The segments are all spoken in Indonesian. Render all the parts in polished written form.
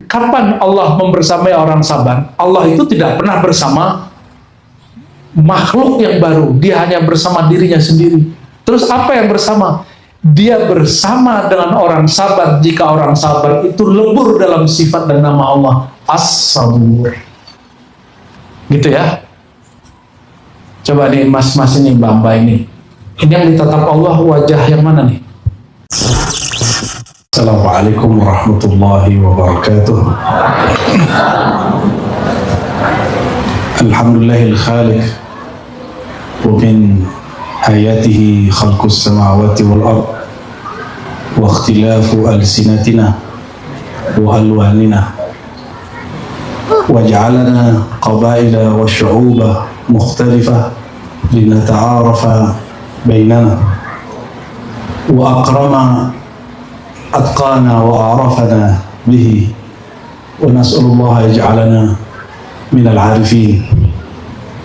kapan Allah membersamai orang sabar? Allah itu tidak pernah bersama makhluk yang baru, dia hanya bersama dirinya sendiri. Terus apa yang bersama? Dia bersama dengan orang sabar jika orang sabar itu lebur dalam sifat dan nama Allah As-Sabur. Gitu ya. Coba nih mas-mas ini, mbak-mbak ini yang ditatap Allah wajah yang mana nih? Assalamualaikum warahmatullahi wabarakatuh. Alhamdulillahil khaliq wa min ayatihi khalqus samawati wal ard wa ikhtilafu alsinatina wa alwanina wa ja'alana qabaila wa syu'uba mukhtalifah linata'arafa bainana wa akrama atqana wa arafana bihi wa nas'alullaha yaj'alana minal arifin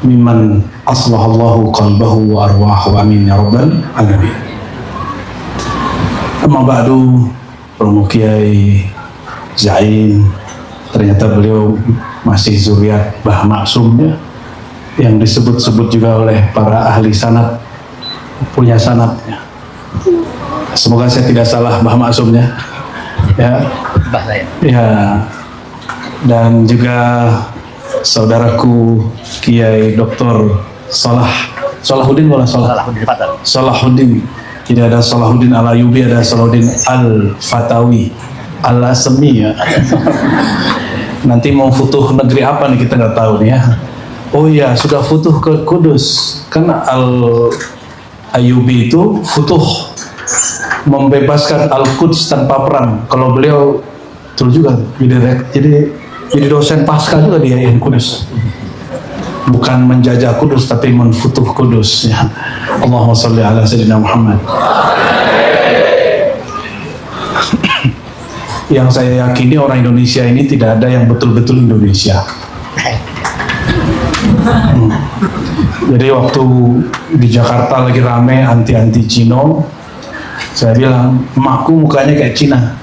mimman aslahallahu qalbahu wa arwahu amin ya rabbal alamin. Amma ba'du, Romo Kiai Zain, ternyata beliau masih zuriat Mbah Maksum ya, yang disebut-sebut juga oleh para ahli sanad, punya sanadnya. Semoga saya tidak salah Mbah Maksumnya ya. Ya. Dan juga saudaraku Kiai Dr. Salahuddin. Tidak ada Salahuddin Al-Ayyubi, ada Salahuddin Al-Fatawi Al-Asmi ya. Nanti mau futuh negeri apa nih kita nggak tahu nih ya. Oh iya, sudah futuh ke Kudus. Karena Al-Ayyubi itu futuh membebaskan Al-Quds tanpa perang. Kalau beliau betul juga jadi dosen pasca juga di IAIN Kudus. Bukan menjajah Kudus tapi menfutuh Kudus ya. Allahumma sholli ala sayyidina Muhammad. Yang saya yakini orang Indonesia ini tidak ada yang betul-betul Indonesia. Jadi waktu di Jakarta lagi rame anti-anti Cino, saya bilang, emakku mukanya kayak Cina,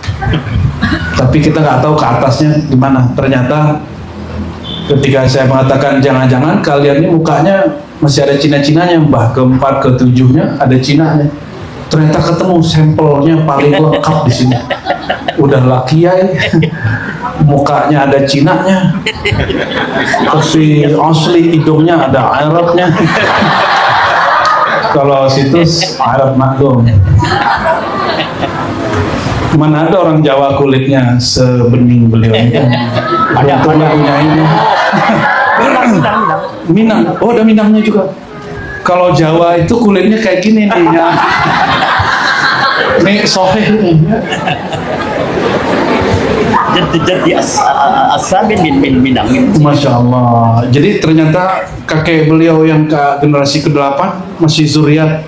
tapi kita nggak tahu ke atasnya gimana. Ternyata ketika saya mengatakan jangan-jangan kalian ini mukanya masih ada Cina-Cinanya, mbah keempat ketujuhnya ada Cinanya. Ternyata ketemu sampelnya paling lengkap di sini. Udah laki ya, mukanya ada Cinanya, tapi asli hidungnya ada Arabnya. Kalau situs Arab maklum. Mana ada orang Jawa kulitnya sebening beliau ini. Ada punya ini. Minang. Oh, ada Minangnya juga. Kalau Jawa itu kulitnya kayak gini nih ya. Ini soheh nih. Jadi asabin min Minang. Masya Allah. Jadi ternyata kakek beliau yang generasi ke-8 masih zuriat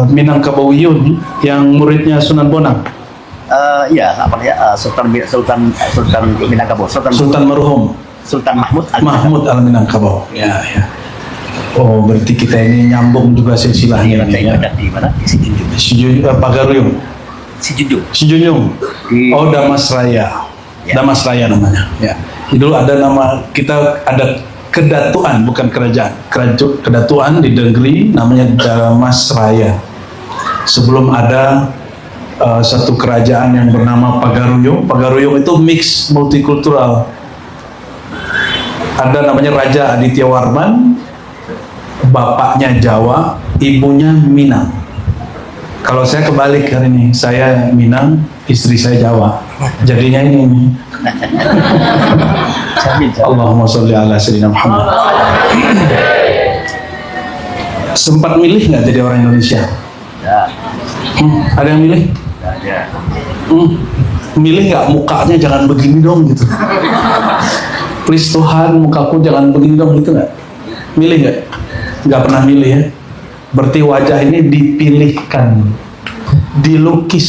Minangkabawiyun yang muridnya Sunan Bonang. Ya, apa ya? Sultan Minangkabau. Sultan Marhum. Sultan Mahmud Al-Minangkabau. Ya, ya. Oh, berarti kita ini nyambung juga silsilahnya. Saya ada di mana? Di Sijunjung, Pagaruyung. Sijunjung. Oh, Damas Raya. Ya. Damas Raya namanya. Ya. Dulu ada nama, kita ada kedatuan, bukan kerajaan. Kedatuan di negeri namanya Damas Raya. Sebelum ada satu kerajaan yang bernama Pagaruyung. Pagaruyung itu mix multikultural. Ada namanya Raja Aditya Warman, bapaknya Jawa, ibunya Minang. Kalau saya kebalik hari ini, saya Minang, istri saya Jawa. Jadinya ini. Allahumma sholli ala sayyidina Muhammad. Sempat milih nggak jadi orang Indonesia? Ya. Ada yang milih? Ya. Milih nggak mukanya jangan begini dong gitu. Please Tuhan, mukaku jangan begini dong gitu nggak? Milih nggak? Nggak pernah milih ya. Berarti wajah ini dipilihkan, dilukis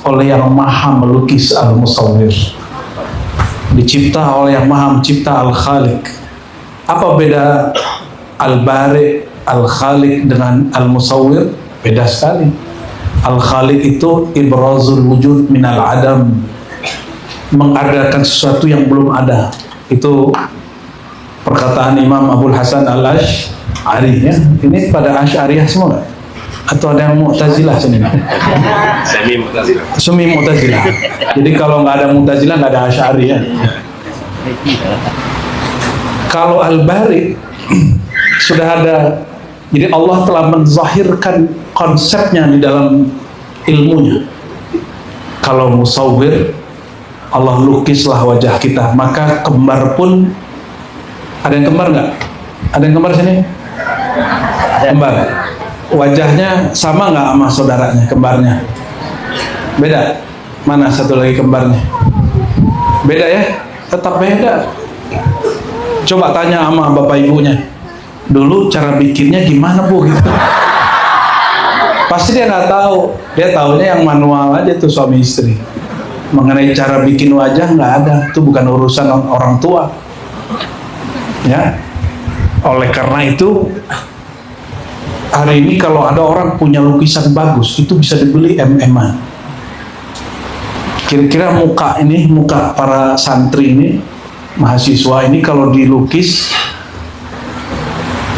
oleh yang maha melukis Al-Musawwir, dicipta oleh yang maha mencipta Al-Khaliq. Apa beda Al-Bari, Al-Khaliq dengan Al-Musawwir? Beda sekali. Al-Khaliq itu ibrazul wujud minal adam. mengadakan sesuatu yang belum ada. Itu perkataan Imam Abul Hasan Al-Asy'ari ya. Ini pada Asy'ariyah semua nggak? Atau ada yang Mu'tazilah sini? Semi Mu'tazilah. Semi Mu'tazilah. Jadi kalau nggak ada Mu'tazilah nggak ada Asy'ari ya. Kalau Al-Bari sudah ada. Jadi Allah telah menzahirkan konsepnya di dalam ilmunya. Kalau musawwir, Allah lukislah wajah kita, maka kembar pun, ada yang kembar nggak? Ada yang kembar sini? Kembar. Wajahnya sama nggak sama saudaranya, kembarnya? Beda? Mana satu lagi kembarnya? Beda ya? Tetap beda. Coba tanya sama bapak ibunya, dulu cara bikinnya gimana bu? Gitu. Pasti dia nggak tahu. Dia taunya yang manual aja tuh suami istri. Mengenai cara bikin wajah nggak ada. Itu bukan urusan orang tua. Ya. Oleh karena itu, hari ini kalau ada orang punya lukisan bagus, itu bisa dibeli MM-an. Kira-kira muka ini, muka para santri ini, mahasiswa ini kalau dilukis,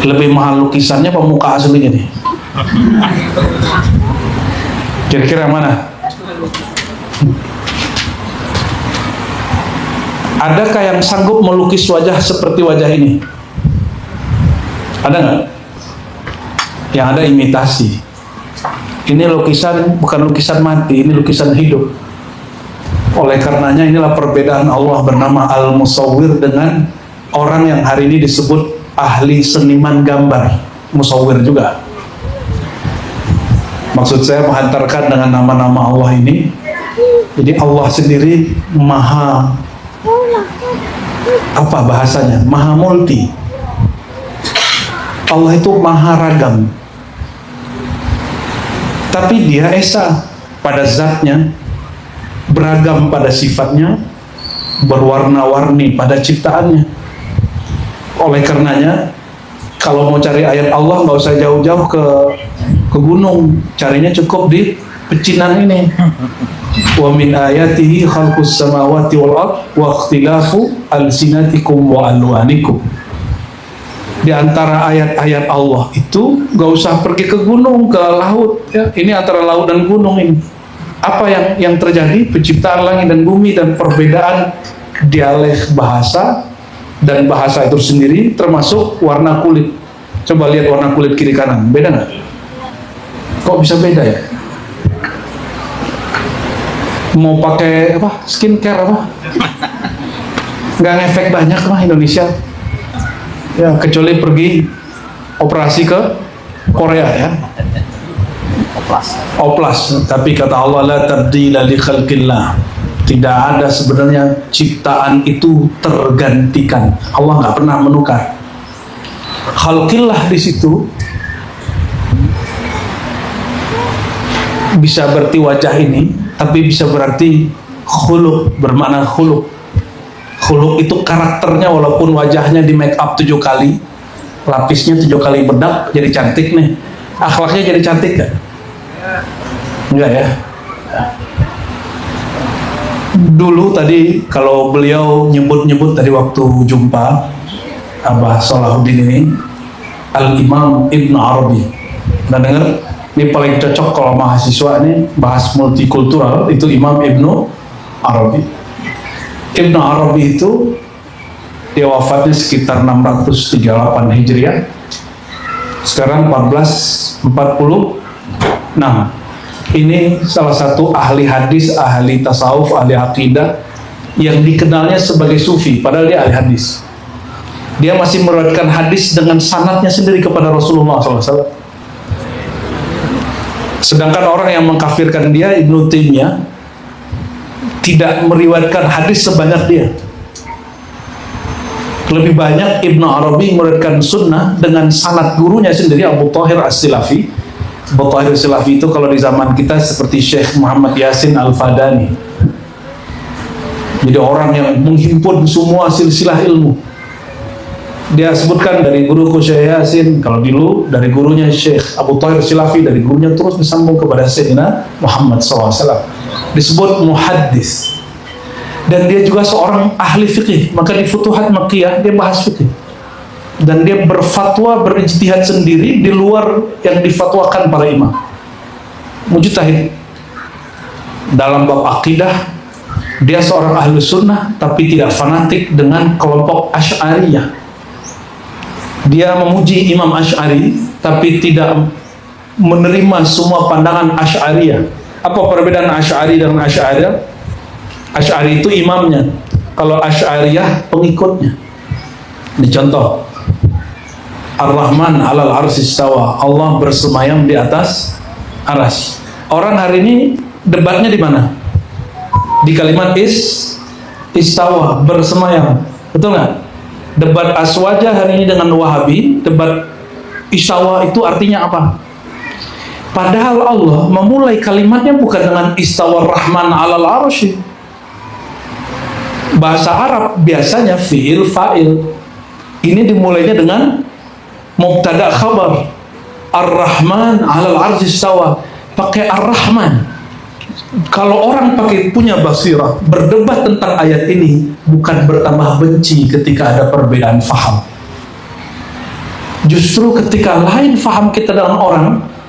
lebih mahal lukisannya apa muka aslinya nih? Kira-kira mana? Adakah yang sanggup melukis wajah seperti wajah ini? Ada nggak? Yang ada imitasi. Ini lukisan, bukan lukisan mati, ini lukisan hidup. Oleh karenanya inilah perbedaan Allah bernama Al-Musawwir dengan orang yang hari ini disebut ahli seniman gambar, musawwir juga. Maksud saya menghantarkan dengan nama-nama Allah ini. Jadi Allah sendiri maha, apa bahasanya? Maha multi. Allah itu maha ragam. Tapi dia esa pada zatnya, beragam pada sifatnya, berwarna-warni pada ciptaannya. Oleh karenanya, kalau mau cari ayat Allah nggak usah jauh-jauh ke gunung, carinya cukup di pecinan ini. Wa min ayatihi khalqus samawati wal ard wa ikhtilafu alsinatikum wa alwanikum. Di antara ayat-ayat Allah itu nggak usah pergi ke gunung, ke laut ya. Ini antara laut dan gunung ini. Apa yang terjadi? Penciptaan langit dan bumi dan perbedaan dialek bahasa dan bahasa itu sendiri, termasuk warna kulit. Coba lihat warna kulit kiri kanan, beda nggak? Kok bisa beda ya? Mau pakai apa? Skincare apa? Nggak ngefek banyak mah Indonesia. Ya kecuali pergi operasi ke Korea ya. Oplas. Tapi kata Allah, la tabdila li khalqillah. Tidak ada sebenarnya ciptaan itu tergantikan. Allah nggak pernah menukar. Khalqillah di situ bisa berarti wajah ini, tapi bisa berarti khuluq, bermakna khuluq. Khuluq itu karakternya, walaupun wajahnya di make up 7 kali, lapisnya 7 kali bedak, jadi cantik nih. Akhlaknya jadi cantik gak? Enggak ya? Dulu tadi kalau beliau nyebut-nyebut tadi waktu jumpa Abah Salahuddin ini, Al-Imam Ibn Arabi. Nah dengar, ini paling cocok kalau mahasiswa ini bahas multikultural, itu Imam Ibn Arabi. Ibn Arabi itu dia wafatnya sekitar 638 Hijriah. Sekarang 1446. Ini salah satu ahli hadis, ahli tasawuf, ahli akidah yang dikenalnya sebagai sufi, padahal dia ahli hadis. Dia masih meriwayatkan hadis dengan sanadnya sendiri kepada Rasulullah SAW. Sedangkan orang yang mengkafirkan dia, Ibnu Taimiyah, tidak meriwayatkan hadis sebanyak dia. Lebih banyak Ibnu Arabi meriwayatkan sunnah dengan sanad gurunya sendiri, Abu Thahir As-Silafi. Abu Thahir As-Silafi itu kalau di zaman kita seperti Syekh Muhammad Yasin Al-Fadani. Jadi orang yang menghimpun semua silsilah ilmu. Dia sebutkan dari guruku Syekh Yasin, kalau dulu dari gurunya Syekh Abu Thahir As-Silafi, dari gurunya terus disambung kepada Sayyidina Muhammad SAW. Disebut muhaddis. dan dia juga seorang ahli fikih. Maka di Futuhat Makkiyah dia bahas fikih, dan dia berfatwa, berijtihad sendiri di luar yang difatwakan para imam. Mujtahid dalam bab akidah. Dia seorang ahli sunnah tapi tidak fanatik dengan kelompok Asy'ariyah. Dia memuji Imam Asy'ari tapi tidak menerima semua pandangan Asy'ariyah. Apa perbedaan Asy'ari dengan Asy'ariyah? Asy'ari itu imamnya, kalau Asy'ariyah pengikutnya. Ini contoh, Ar-Rahman 'alal 'arsy istawa, Allah bersemayam di atas aras. Orang hari ini debatnya di mana? Di kalimat istawa, bersemayam, betul nggak? Debat Aswaja hari ini dengan Wahabi, debat istawa itu artinya apa? Padahal Allah memulai kalimatnya bukan dengan istawa Rahman 'alal 'arsy. Bahasa Arab biasanya fi'il fa'il. Ini dimulainya dengan mubtada khabar. Ar-Rahman 'alal 'arsy istawa, pakai Ar-Rahman. Kalau orang punya basirah, berdebat tentang ayat ini bukan bertambah benci ketika ada perbedaan faham. Justru ketika lain faham kita dengan orang,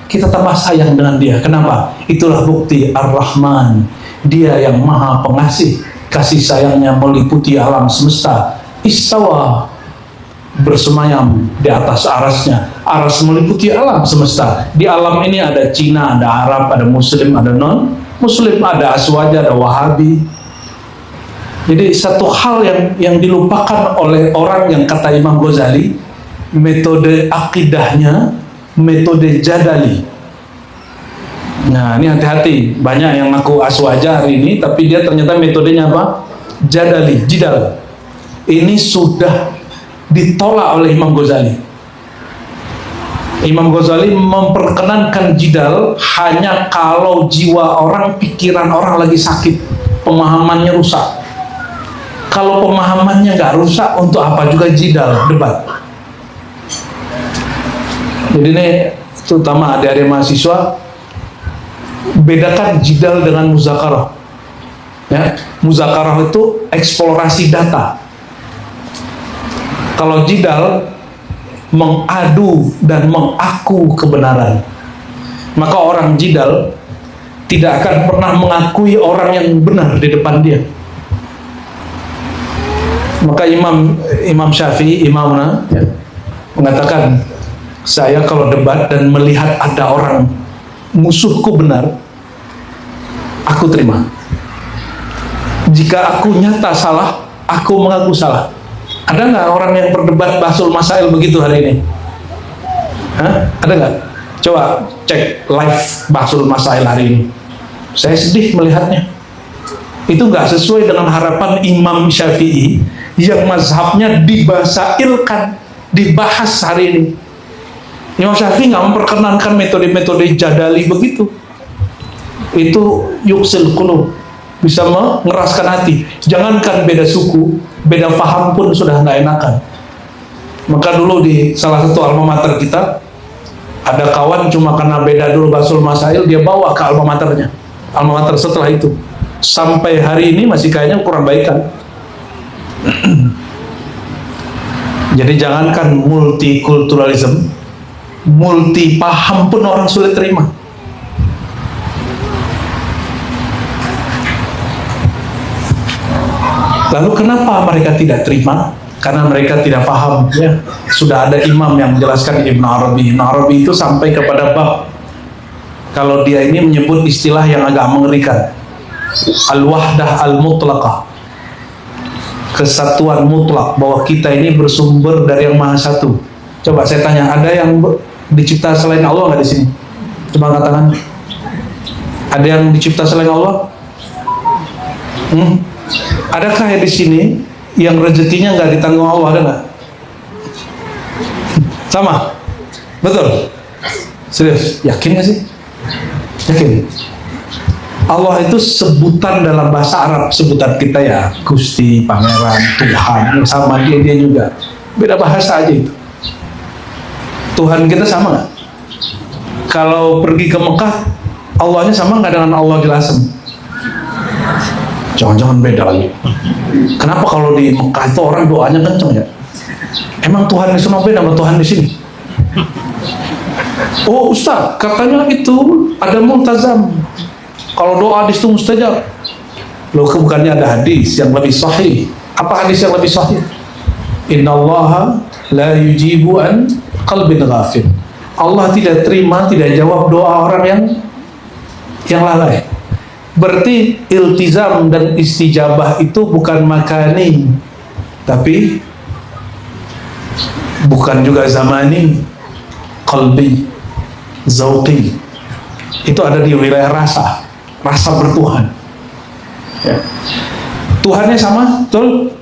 kita tambah sayang dengan dia. Kenapa? Itulah bukti Ar-Rahman. Dia yang maha pengasih, kasih sayangnya meliputi alam semesta. Istawa, bersemayam di atas arasnya. Aras meliputi alam semesta. Di alam ini ada Cina, ada Arab, ada Muslim, ada non-Muslim, ada Aswaja, ada Wahabi. Jadi satu hal yang dilupakan oleh orang yang kata Imam Ghazali, metode akidahnya metode jadali. Nah, ini hati-hati. Banyak yang ngaku Aswaja hari ini, tapi dia ternyata metodenya apa? Jadali, jidal. Ini sudah ditolak oleh Imam Ghazali. Imam Ghazali memperkenankan jidal hanya kalau jiwa orang, pikiran orang lagi sakit, pemahamannya rusak. Kalau pemahamannya nggak rusak, untuk apa juga jidal, debat. Jadi ini terutama adik-adik mahasiswa, bedakan jidal dengan muzakarah. Ya, muzakarah itu eksplorasi data. Kalau jidal mengadu dan mengaku kebenaran. Maka orang jidal tidak akan pernah mengakui orang yang benar di depan dia. Maka Imam Syafi'i, imamna, ya, mengatakan, saya kalau debat dan melihat ada orang musuhku benar, aku terima. Jika aku nyata salah, aku mengaku salah. Ada nggak orang yang berdebat Bahsul Masail begitu hari ini? Hah? Ada nggak? Coba cek live Bahsul Masail hari ini. Saya sedih melihatnya. Itu nggak sesuai dengan harapan Imam Syafi'i yang mazhabnya dibasailkan, dibahas hari ini. Imam Syafi'i nggak memperkenankan metode-metode jadali begitu. Itu yuksil qulub, bisa mengeraskan hati. Jangankan beda suku, beda paham pun sudah nggak enakan. Maka dulu di salah satu alma mater kita, ada kawan cuma karena beda dulu Bahsul Masail, dia bawa ke alma maternya. Alma mater setelah itu sampai hari ini masih kayaknya kurang baikan. Jadi jangankan multikulturalisme, multi paham pun orang sulit terima. Lalu kenapa mereka tidak terima? Karena mereka tidak paham. Ya, sudah ada imam yang menjelaskan, Ibn Arabi. Ibn Arabi itu sampai kepada bab, kalau dia ini menyebut istilah yang agak mengerikan, al-wahdah al-mutlaqah, kesatuan mutlak, bahwa kita ini bersumber dari yang maha satu. Coba saya tanya, ada yang dicipta selain Allah nggak di sini? Coba katakan, ada yang dicipta selain Allah? Adakah yang di sini yang rezekinya nggak ditanggung Allah? Ada nggak? Sama? Betul? Serius? Yakin nggak sih? Yakin? Allah itu sebutan dalam bahasa Arab, sebutan kita ya, Gusti, Pangeran, Tuhan, sama dia juga. Beda bahasa aja itu. Tuhan kita sama nggak? Kalau pergi ke Mekah, Allahnya sama nggak dengan Allah di Lasem? Jangan-jangan beda lagi. Kenapa kalau di Mekah itu orang doanya kenceng ya? Emang Tuhan di sana beda sama Tuhan di sini? Oh Ustaz, katanya itu ada multazam. Kalau doa di situ mustajab. Loh, bukannya ada hadis yang lebih sahih? Apa hadis yang lebih sahih? Innallaha la yujibu an qalbin ghafil. Allah tidak terima, tidak jawab doa orang yang lalai. Berarti iltizam dan istijabah itu bukan makani, tapi bukan juga zamani, qalbi, zauqi. Itu ada di wilayah rasa bertuhan. Ya. Tuhannya sama, betul?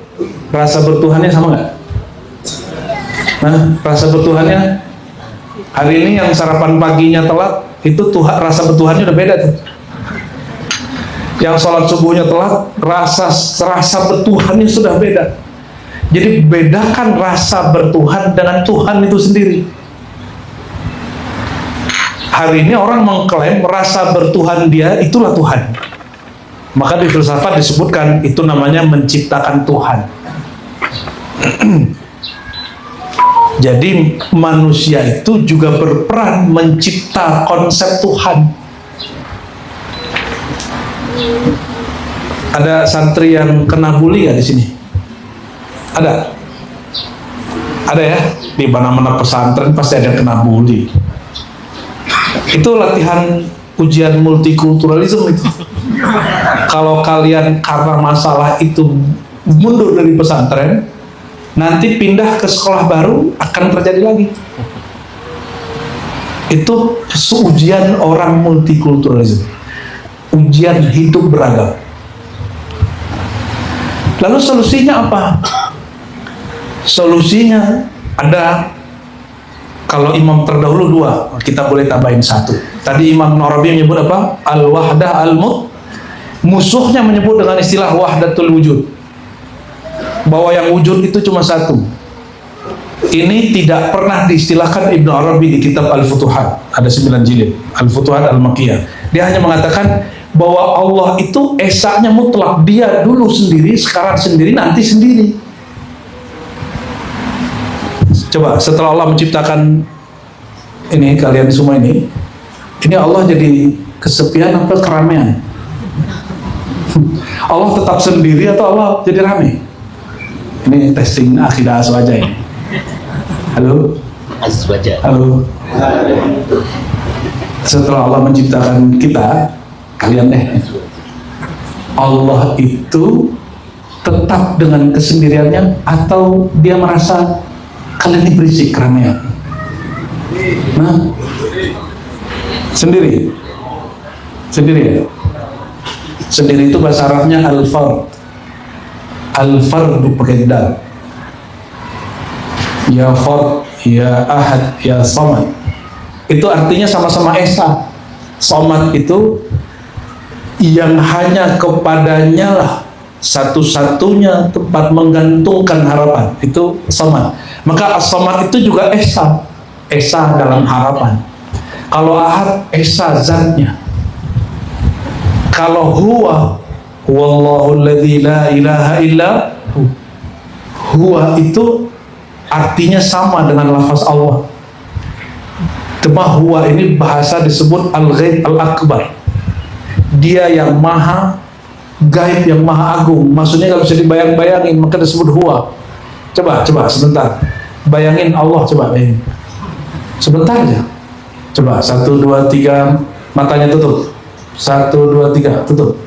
Rasa bertuhannya sama nggak? Nah, rasa bertuhannya hari ini yang sarapan paginya telat, itu rasa bertuhannya udah beda tuh. Yang sholat subuhnya telat, rasa bertuhannya sudah beda. Jadi bedakan rasa bertuhan dengan Tuhan itu sendiri. Hari ini orang mengklaim rasa bertuhan dia itulah Tuhan. Maka di filsafat disebutkan itu namanya menciptakan Tuhan. Jadi manusia itu juga berperan mencipta konsep Tuhan. Ada santri yang kena bully nggak di sini? Ada? Ada ya? Di mana-mana pesantren pasti ada yang kena bully. Itu latihan ujian multikulturalisme itu. Kalau kalian karena masalah itu mundur dari pesantren, nanti pindah ke sekolah baru akan terjadi lagi. Itu ujian orang multikulturalisme, ujian hidup beragam. Lalu solusinya apa? Solusinya ada. Kalau imam terdahulu 2, kita boleh tambahin 1. Tadi Imam Narabi menyebut apa? Al-wahdah al-mut. Musuhnya menyebut dengan istilah wahdatul wujud, bahwa yang wujud itu cuma satu. Ini tidak pernah diistilahkan Ibnu Arabi di kitab Al-Futuhat. Ada 9 jilid Al-Futuhat Al-Makkiyah. Dia hanya mengatakan bahwa Allah itu esanya mutlak. Dia dulu sendiri, sekarang sendiri, nanti sendiri. Coba setelah Allah menciptakan ini, kalian semua ini Allah jadi kesepian apa keramaian? Allah tetap sendiri atau Allah jadi ramai? Ini testing akidah aswaja ini. Halo? Aswaja. Halo? Setelah Allah menciptakan kita, kalian Allah itu tetap dengan kesendiriannya atau dia merasa kalian ini berisik keramaian? Nah, sendiri ya. Sendiri itu bahasa Arabnya al-fard. Al-fardu pakai dal. Ya fard, ya ahad, ya samad. Itu artinya sama-sama esa. Samad itu yang hanya kepadanya lah satu-satunya tempat menggantungkan harapan, itu samad. Maka as-samad itu juga esa dalam harapan. Kalau ahad, esa zatnya. Kalau huwa, wallahu alladzi la ilaha illa huwa, itu artinya sama dengan lafaz Allah. Cuma huwa ini bahasa disebut al-ghaib al-akbar. Dia yang maha gaib, yang maha agung. Maksudnya kalau bisa dibayang-bayangin, maka disebut huwa. Coba sebentar. Bayangin Allah, coba bayangin. Sebentar aja. Coba 1, 2, 3, matanya tutup. 1, 2, 3, tutup.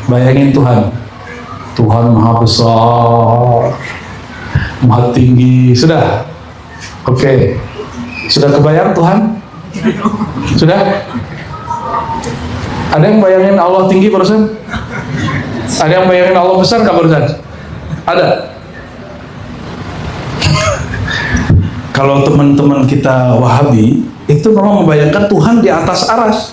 Bayangin Tuhan maha besar, maha tinggi. Sudah? Oke. Sudah kebayang Tuhan? Sudah? Ada yang bayangin Allah tinggi barusan? Ada yang bayangin Allah besar nggak barusan? Ada? Kalau teman-teman kita Wahabi itu memang membayangkan Tuhan di atas aras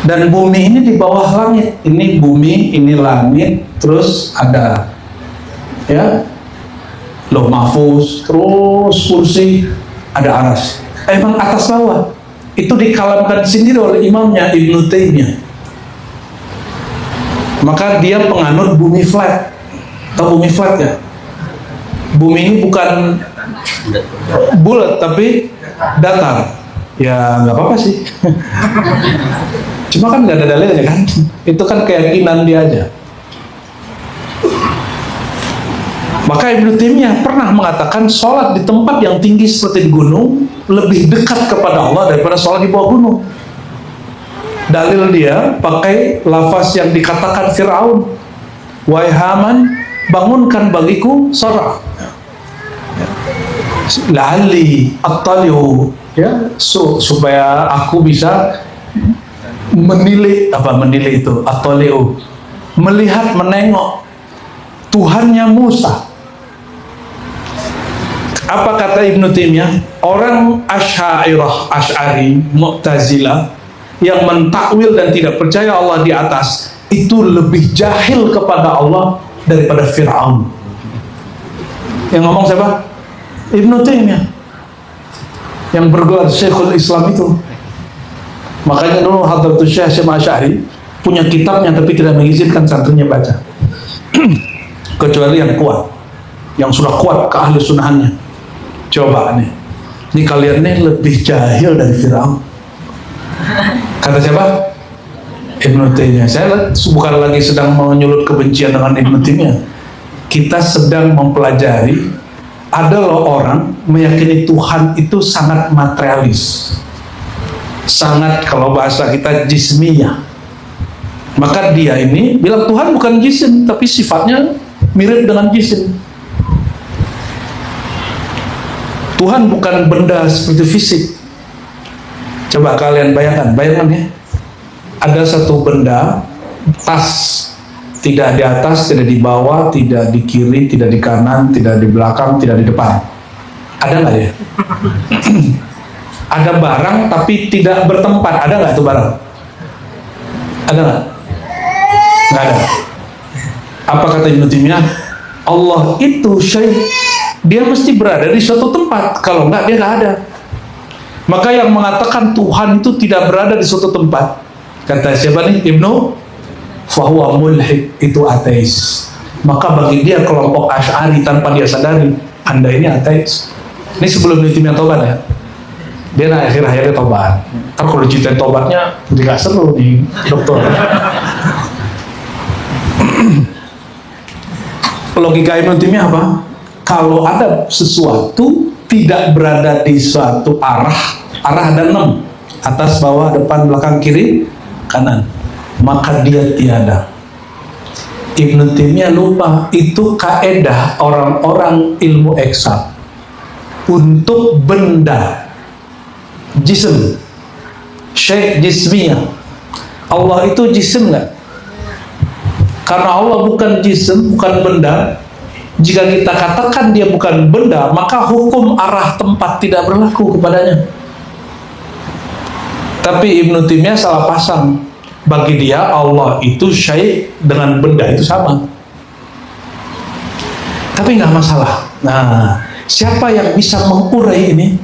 dan bumi ini di bawah langit. Ini bumi, ini langit, terus ada ya Lauh Mahfuz, terus kursi, ada aras. Emang atas bawah. Itu dikalamkan sendiri oleh imamnya Ibnu Taimiyah. Maka dia penganut bumi flat. Tahu bumi flat ya? Bumi ini bukan bulat tapi datar. Ya nggak apa-apa sih. Cuma kan nggak ada dalilnya kan? Itu kan keyakinan dia aja. Maka Ibnu Taimiyah pernah mengatakan sholat di tempat yang tinggi seperti di gunung lebih dekat kepada Allah daripada sholat di bawah gunung. Dalil dia pakai lafaz yang dikatakan Fir'aun, wahai Haman, bangunkan bagiku Sarah, la'alli attali'u, ya, supaya aku bisa menilik itu, attali'u, melihat, menengok Tuhannya Musa. Apa kata Ibnu Taimiyah? Orang Asy'ari, Mu'tazilah yang mentakwil dan tidak percaya Allah di atas itu lebih jahil kepada Allah daripada Fir'aun. Yang ngomong siapa? Ibnu Taimiyah, yang bergelar Syekhul Islam itu. Makanya dulu Hadratus Syekh Hasyim Asy'ari punya kitabnya tapi tidak mengizinkan santrinya baca. Kecuali yang kuat, yang sudah kuat ke ahli sunnahnya. Coba nih, ini kalian nih lebih jahil dari Fir'aun. Kata siapa? Ibnu Taimiyah. Saya bukan lagi sedang menyulut kebencian dengan Ibnu Taimiyah. Kita sedang mempelajari, ada loh orang meyakini Tuhan itu sangat materialis, sangat, kalau bahasa kita, jismiyah. Maka dia ini bilang Tuhan bukan jisim, tapi sifatnya mirip dengan jisim. Tuhan bukan benda seperti fisik. Coba kalian bayangkan ya, ada satu benda, tas, tidak di atas, tidak di bawah, tidak di kiri, tidak di kanan, tidak di belakang, tidak di depan. Ada nggak ya? Ada barang tapi tidak bertempat, ada nggak itu barang? Ada nggak? Nggak ada. Apa kata Ibnu Taimiyah? Allah itu dia mesti berada di suatu tempat, kalau enggak dia nggak ada. Maka yang mengatakan Tuhan itu tidak berada di suatu tempat, kata siapa nih? Ibnu, fahuwa mulhid, itu ateis. Maka bagi dia kelompok Asy'ari tanpa dia sadari, Anda ini ateis. Ini sebelum Ibnu Taimiyah tobat ya. Dia akhir-akhirnya tobat. Ntar kalau diceritain tobatnya tidak seru nih dokter. Logika Ibnu Taimiyah apa? Kalau ada sesuatu tidak berada di suatu arah ada 6, atas, bawah, depan, belakang, kiri, kanan, maka dia tiada. Ibnu Taimiyah lupa itu kaedah orang-orang ilmu eksak untuk benda jism, syai' jismiyah. Allah itu jism nggak? Karena Allah bukan jism, bukan benda. Jika kita katakan dia bukan benda, maka hukum arah tempat tidak berlaku kepadanya. Tapi Ibnu Taimiyah salah pasang. Bagi dia Allah itu syai' dengan benda itu sama. Tapi nggak masalah. Nah, siapa yang bisa mengurai ini?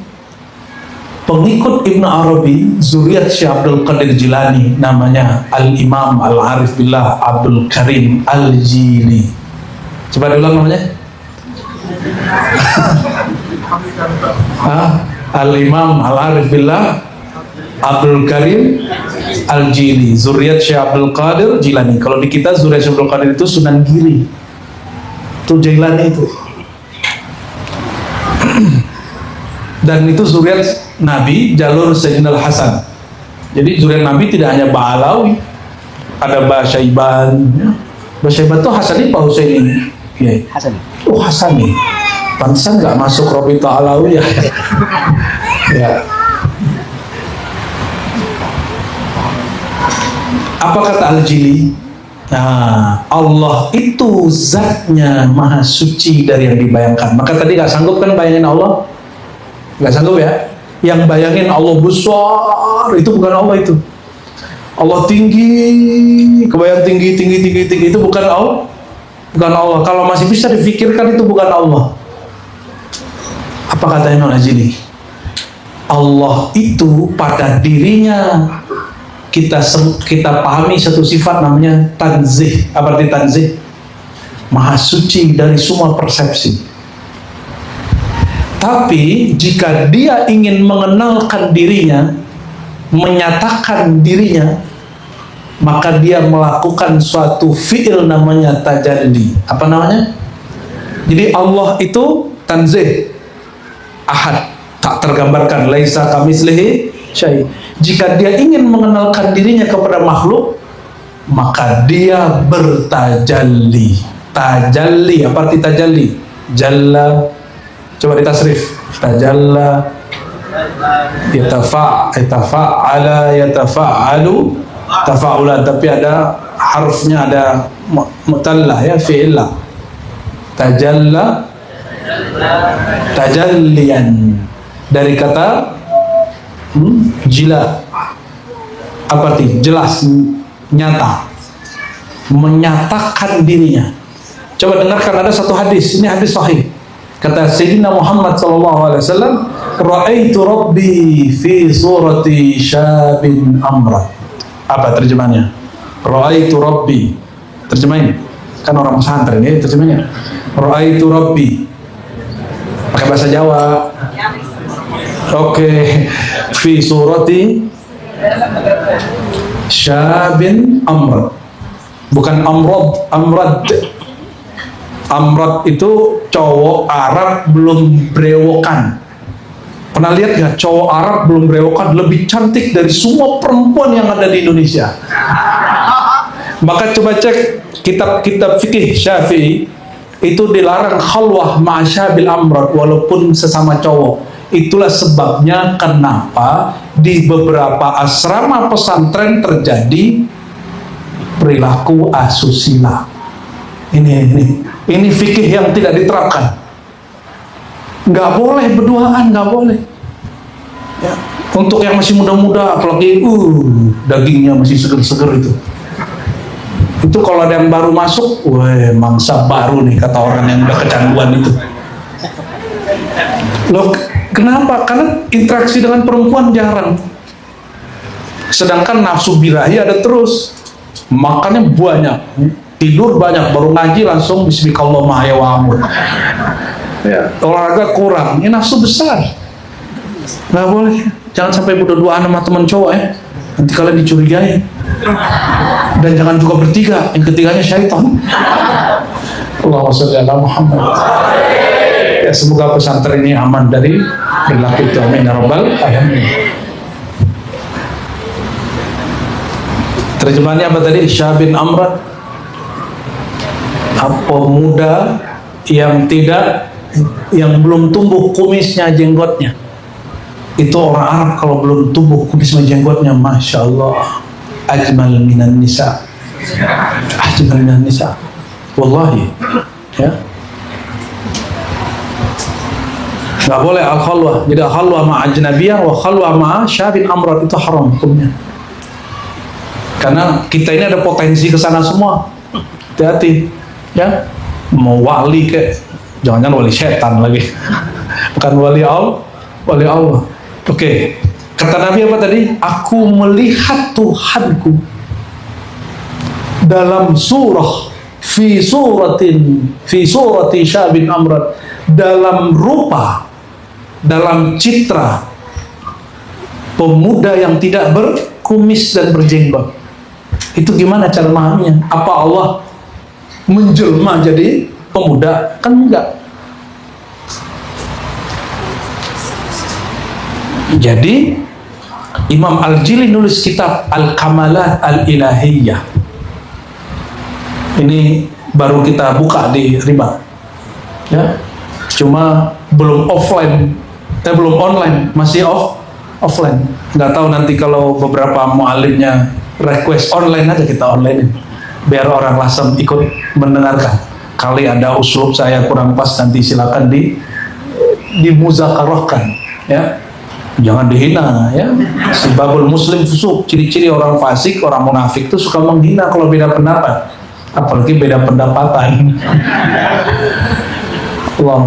Pengikut Ibnu Arabi, zuriat Syekh Abdul Qadir Jilani, namanya Al-Imam Al-Arif Billah Abdul Karim Al-Jili. Coba diulang namanya. Al-Imam Al-Arif Billah Abdul Karim Al-Jili, zuriat Syekh Abdul Qadir Jilani. Kalau di kita zuriat Syekh Abdul Qadir itu Sunan Giri, itu Jilani itu. Dan itu zuriat Nabi jalur Sayyidina Al-Hasan. Jadi zuriat Nabi tidak hanya Ba'alawi, ada Ba'syaiban. Ba'syaiban itu Hasani Pak Husaini. Ya. Hasani. Oh Hasani. Pantesan nggak masuk Robita Alawi ya. Ya. Apa kata Al-Jili? Nah, Allah itu zatnya maha suci dari yang dibayangkan. Maka tadi nggak sanggup kan bayangin Allah? Nggak sanggup ya? Yang bayangin Allah besar itu bukan Allah itu. Allah tinggi, kebayang tinggi itu bukan Allah. Bukan Allah. Kalau masih bisa difikirkan itu bukan Allah. Apa kata Imam Al-Jili? Allah itu pada dirinya kita pahami satu sifat namanya tanzih. Apa arti tanzih? Maha suci dari semua persepsi. Tapi jika dia ingin mengenalkan dirinya, menyatakan dirinya, maka dia melakukan suatu fi'il namanya tajalli. Apa namanya? Jadi Allah itu tanzih, ahad, tak tergambarkan, laisa kamitslihi syai'. Jika dia ingin mengenalkan dirinya kepada makhluk, maka dia bertajalli. Tajalli, apa arti tajalli? Jalla, coba ditasrif. Tajalla, yatafa'ala, yatafa'alu, tafa'ula, tapi ada harfnya, ada mutallah ya, fi'illah. Tajalla, tajallian, dari kata jila, apa arti? Jelas, nyata, menyatakan dirinya. Coba dengarkan, ada satu hadis, ini hadis sahih. Kata Sayyidina Muhammad SAW, ra'aitu rabbi fi surati syabin amrat. Apa terjemahnya? Ra'aitu rabbi, terjemahin, kan orang pesantren ya, terjemahnya ra'aitu rabbi pakai bahasa Jawa. Oke. Fi surati syabin amrat, bukan amrad. Amrad itu cowok Arab belum brewokan. Pernah lihat nggak cowok Arab belum brewokan lebih cantik dari semua perempuan yang ada di Indonesia? Maka coba cek kitab-kitab fikih Syafi'i, itu dilarang khalwah ma'asyabil amrad walaupun sesama cowok. Itulah sebabnya kenapa di beberapa asrama pesantren terjadi perilaku asusila. Ini fikih yang tidak diterapkan. Nggak boleh berduaan, nggak boleh. Ya. Untuk yang masih muda-muda, apalagi dagingnya masih seger-seger itu kalau ada yang baru masuk, weh, mangsa baru nih, kata orang yang udah kecanduan itu. Loh, kenapa? Karena interaksi dengan perempuan jarang. Sedangkan nafsu birahi ada terus, makannya banyak, tidur banyak, baru ngaji langsung bismillahirrahmanirrahim. Ya, olahraga kurang, ini nafsu besar. Nggak boleh, jangan sampai berdua-duaan sama teman cowok ya. Nanti kalian dicurigai. Dan jangan juga bertiga, yang ketiganya syaitan. Allahumma sholli ala Muhammad. Ya, semoga pesantren ini aman dari perilaku itu, amin ya rabbal alamin. Terjemahannya apa tadi? Syabin amrat, pemuda yang belum tumbuh kumisnya, jenggotnya. Itu orang Arab kalau belum tumbuh kumisnya, jenggotnya, masya Allah, ajmal minan nisa, ajmal minan nisa, wallahi, ya. Nggak boleh al-khalwah. Jadi al-khalwah ma'ajnabiyah wa khalwah ma'a syabin amrat itu haram hukumnya. Karena kita ini ada potensi ke sana semua. Hati-hati, ya. Mau wali ke, jangan-jangan wali setan lagi. Bukan wali Allah. Oke. Kata Nabi apa tadi? Aku melihat Tuhanku dalam surah fi surati syabin amrat, dalam rupa, dalam citra pemuda yang tidak berkumis dan berjenggot. Itu gimana cara memahaminya? Apa Allah menjelma jadi pemuda? Kan enggak. Jadi Imam Al-Jili nulis kitab Al-Kamalat Al-Ilahiyah. Ini baru kita buka di Riba, ya. Cuma belum offline, belum online, masih offline. Nggak tahu nanti kalau beberapa mu'alimnya request online aja, kita online biar orang Lasem ikut mendengarkan. Kali ada uslub saya kurang pas, nanti silakan dimuzakarahkan, ya. Jangan dihina, ya. Sebabul muslim fusuk, ciri-ciri orang fasik, orang munafik itu suka menghina kalau beda pendapat, apalagi beda pendapatan.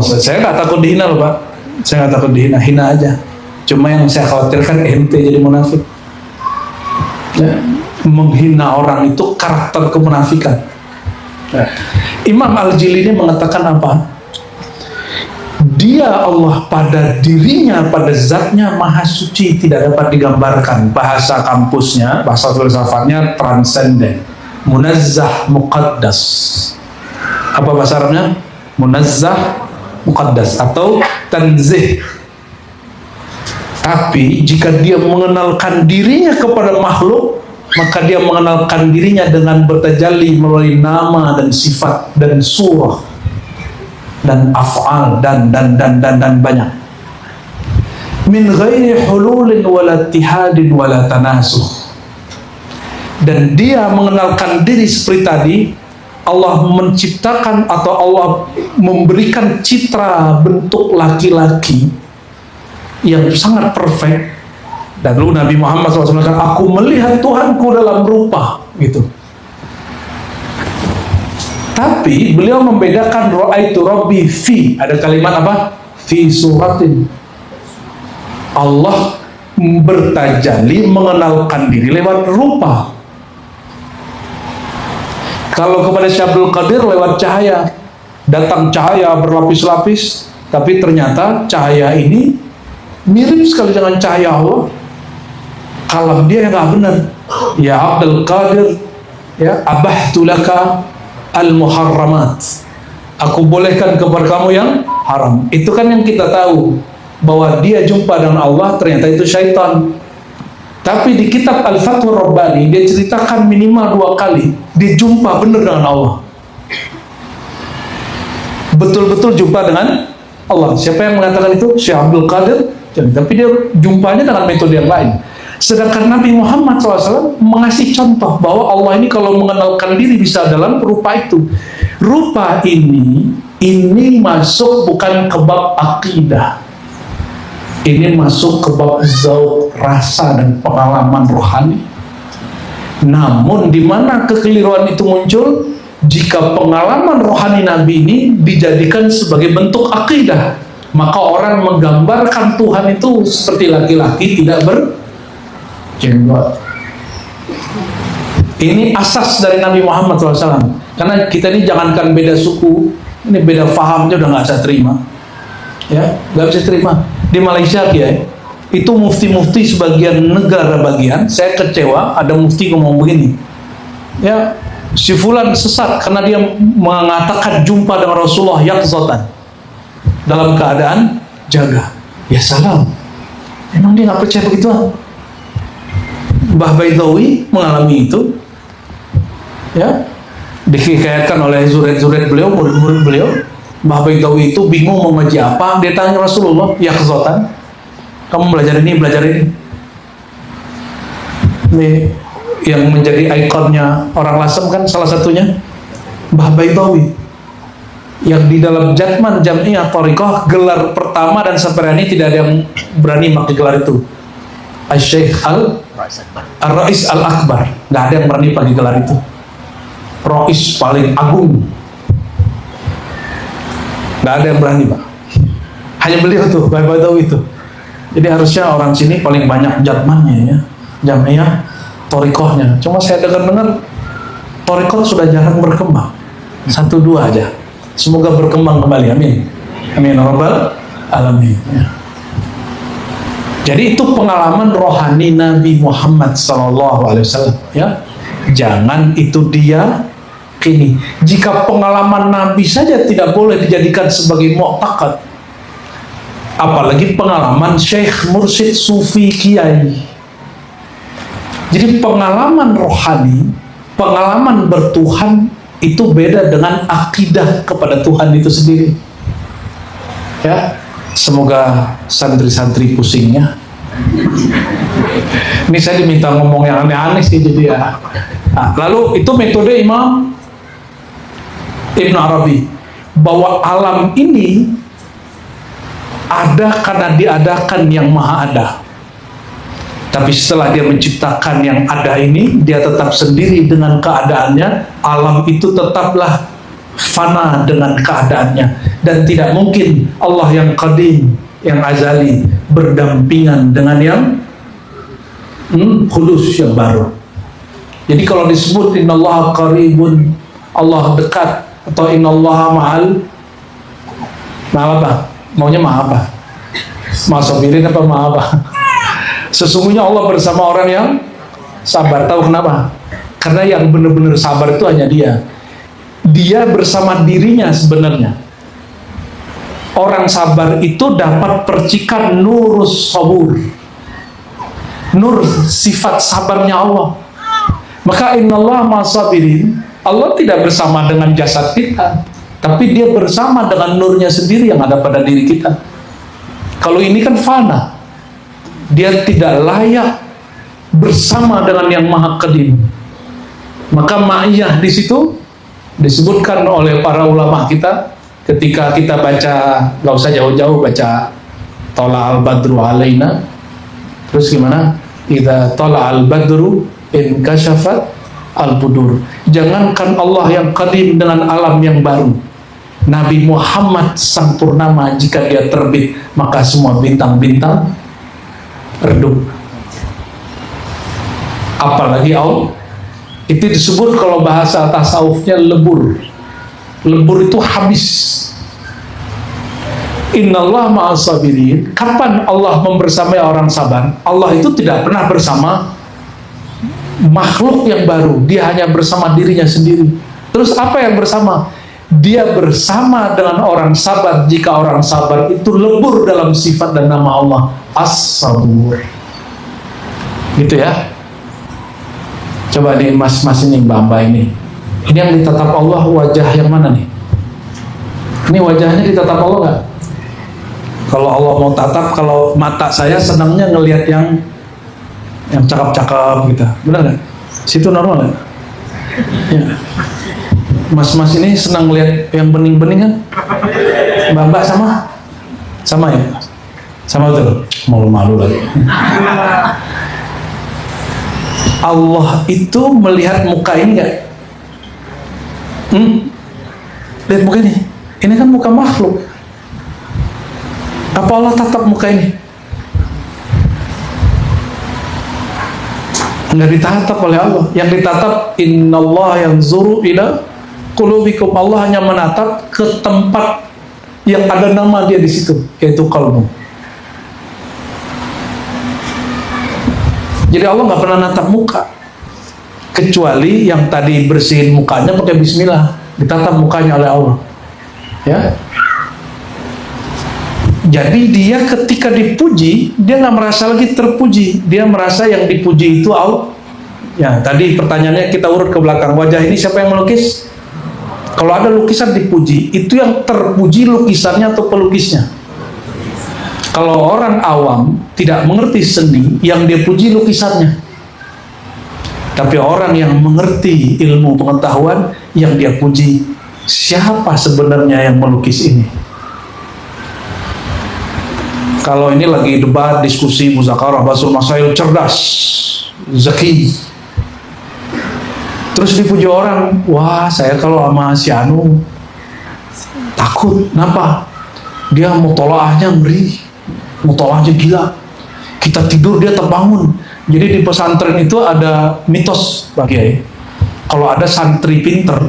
Saya nggak takut dihina loh Pak, saya nggak takut dihina, hina aja. Cuma yang saya khawatirkan ente jadi munafik. Ya, menghina orang itu karakter kemunafikan. Ya. Imam Al-Jili ini mengatakan apa? Dia Allah pada dirinya, pada zatnya maha suci, tidak dapat digambarkan. Bahasa kampusnya, bahasa filsafatnya transenden, munazzah muqaddas. Apa bahasa Arabnya? Munazzah muqaddas atau tanzih. Tapi jika dia mengenalkan dirinya kepada makhluk, maka dia mengenalkan dirinya dengan bertajalli melalui nama dan sifat dan surah dan af'al dan banyak. Min ghairi hululin wala ittihadin wala tanasuh. Dan dia mengenalkan diri seperti tadi, Allah menciptakan atau Allah memberikan citra bentuk laki-laki yang sangat perfect. Dan lalu Nabi Muhammad SAW mengatakan, aku melihat Tuhanku dalam rupa, gitu. Tapi beliau membedakan ra'aitu rabbi fi, ada kalimat apa? Fi suratin. Allah bertajalli mengenalkan diri lewat rupa. Kalau kepada Syabdul Qadir lewat cahaya, datang cahaya berlapis-lapis, tapi ternyata cahaya ini mirip sekali dengan cahaya Allah. Kalam dia yang nggak benar. Ya Abdul Qadir, ya abahtu laka al-muharramat, aku bolehkan kepada kamu yang haram. Itu kan yang kita tahu, bahwa dia jumpa dengan Allah, ternyata itu syaitan. Tapi di kitab Al-Fathur Rabbani dia ceritakan minimal 2 kali dia jumpa benar dengan Allah, betul-betul jumpa dengan Allah. Siapa yang mengatakan itu? Syekh Abdul Qadir. Tapi dia jumpanya dengan metode yang lain. Sedangkan Nabi Muhammad SAW mengasih contoh bahwa Allah ini kalau mengenalkan diri bisa dalam rupa itu. Rupa ini masuk bukan ke bab akidah. Ini masuk ke bab zauq, rasa dan pengalaman rohani. Namun di mana kekeliruan itu muncul? Jika pengalaman rohani Nabi ini dijadikan sebagai bentuk akidah, maka orang menggambarkan Tuhan itu seperti laki-laki tidak berjenggot. Ini asas dari Nabi Muhammad SAW. Karena kita ini jangankan beda suku, ini beda faham aja udah nggak bisa terima. Ya, nggak bisa terima. Di Malaysia ya, itu mufti-mufti sebagian negara bagian, saya kecewa ada mufti ngomong begini. Ya, si fulan sesat karena dia mengatakan jumpa dengan Rasulullah yaqzatan, dalam keadaan jaga. Ya salam, emang dia nggak percaya begituan? Mbah Baidawi mengalami itu, ya, dihikayatkan oleh zuret-zuret beliau, murid-murid beliau. Mbah Baidawi itu bingung mau ngaji apa, dia tanya Rasulullah, yaqzatan, kamu belajar ini, belajar ini. Ini yang menjadi ikonnya orang Lasem kan salah satunya Mbah Baidawi, yang di dalam Jatman Jamiah Thariqah gelar pertama dan sampai hari ini tidak ada yang berani pakai gelar itu. Al-Syekh Al-Rais Al-Akbar, nggak ada yang berani pakai gelar itu. Rais paling agung, nggak ada yang berani Pak. Hanya beliau tuh, Mbah Baidawi itu. Jadi harusnya orang sini paling banyak Jatmannya ya, Jamiah Thariqahnya. Cuma saya dengar-dengar Thariqah sudah jarang berkembang, 1-2 aja. Semoga berkembang kembali, amin. Amin rabbal alamin. Ya. Jadi itu pengalaman rohani Nabi Muhammad SAW. Ya, jangan itu dia kini. Jika pengalaman Nabi saja tidak boleh dijadikan sebagai mu'taqad, apalagi pengalaman syekh, mursyid, sufi, kiai. Jadi pengalaman rohani, pengalaman bertuhan itu beda dengan akidah kepada Tuhan itu sendiri. Ya, semoga santri-santri pusingnya. Ini saya diminta ngomong yang aneh-aneh sih jadi ya. Nah, lalu itu metode Imam Ibn Arabi, bahwa alam ini ada karena diadakan yang maha ada. Tapi setelah dia menciptakan yang ada ini, dia tetap sendiri dengan keadaannya. Alam itu tetaplah fana dengan keadaannya. Dan tidak mungkin Allah yang qadim, yang azali, berdampingan dengan yang kudus, yang baru. Jadi kalau disebut innallaha qaribun, Allah dekat, atau innallaha ma'al apa? Maunya ma apa? Ma sabirin apa ma apa? Sesungguhnya Allah bersama orang yang sabar. Tahu kenapa? Karena yang benar-benar sabar itu hanya Dia. Dia bersama dirinya sebenarnya. Orang sabar itu dapat percikan nurus sabur, nur sifat sabarnya Allah. Maka innallaha ma'asabirin, Allah tidak bersama dengan jasad kita, tapi Dia bersama dengan nurnya sendiri yang ada pada diri kita. Kalau ini kan fana, Dia tidak layak bersama dengan yang maha qadim. Maka ma'iyah di situ disebutkan oleh para ulama kita ketika kita baca, nggak usah jauh-jauh, baca Tola'al badru alaina, terus gimana? Idza Tola'al badru in kasyafat al-budur. Jangankan Allah yang qadim dengan alam yang baru, Nabi Muhammad sang purnama, jika Dia terbit maka semua bintang-bintang redup. Apalagi Allah. Itu disebut kalau bahasa tasawufnya lebur. Lebur itu habis. Innallaha ma'asabirin. Kapan Allah membersamai orang sabar? Allah itu tidak pernah bersama makhluk yang baru. Dia hanya bersama dirinya sendiri. Terus apa yang bersama? Dia bersama dengan orang sabar jika orang sabar itu lebur dalam sifat dan nama Allah As-Sabur. Gitu ya. Coba nih mas-mas ini, mbak-mbak ini. Ini yang ditatap Allah wajah yang mana nih? Ini wajahnya ditatap Allah nggak? Kalau Allah mau tatap, kalau mata saya senangnya ngelihat yang cakep-cakep gitu. Benar nggak? Situ normal nggak? Ya. Mas-mas ini senang ngelihat yang bening-bening kan? Mbak-mbak sama? Sama ya? Sama betul? Malu-malu lagi. Allah itu melihat muka ini nggak? Lihat muka ini. Ini kan muka makhluk. Apa Allah tatap muka ini? Nggak ditatap oleh Allah. Yang ditatap innallaha yanzuru ila qulubikum. Allah hanya menatap ke tempat yang ada nama Dia di situ, yaitu qalbu. Jadi Allah nggak pernah natap muka, kecuali yang tadi bersihin mukanya pakai bismillah, ditatap mukanya oleh Allah. Ya. Jadi Dia ketika dipuji, Dia nggak merasa lagi terpuji, Dia merasa yang dipuji itu Allah. Ya, tadi pertanyaannya kita urut ke belakang. Wajah ini siapa yang melukis? Kalau ada lukisan dipuji, itu yang terpuji lukisannya atau pelukisnya? Kalau orang awam tidak mengerti seni, yang dia puji lukisannya. Tapi orang yang mengerti ilmu pengetahuan, yang dia puji siapa sebenarnya yang melukis ini. Kalau ini lagi debat, diskusi, muzakarah, basul masail, cerdas, zaki, terus dipuji orang, wah saya kalau sama si Anu takut, kenapa? Dia mutolaahnya ngeri, mutolaahnya gila, kita tidur dia terbangun. Jadi di pesantren itu ada mitos Pak Kiai, kalau ada santri pinter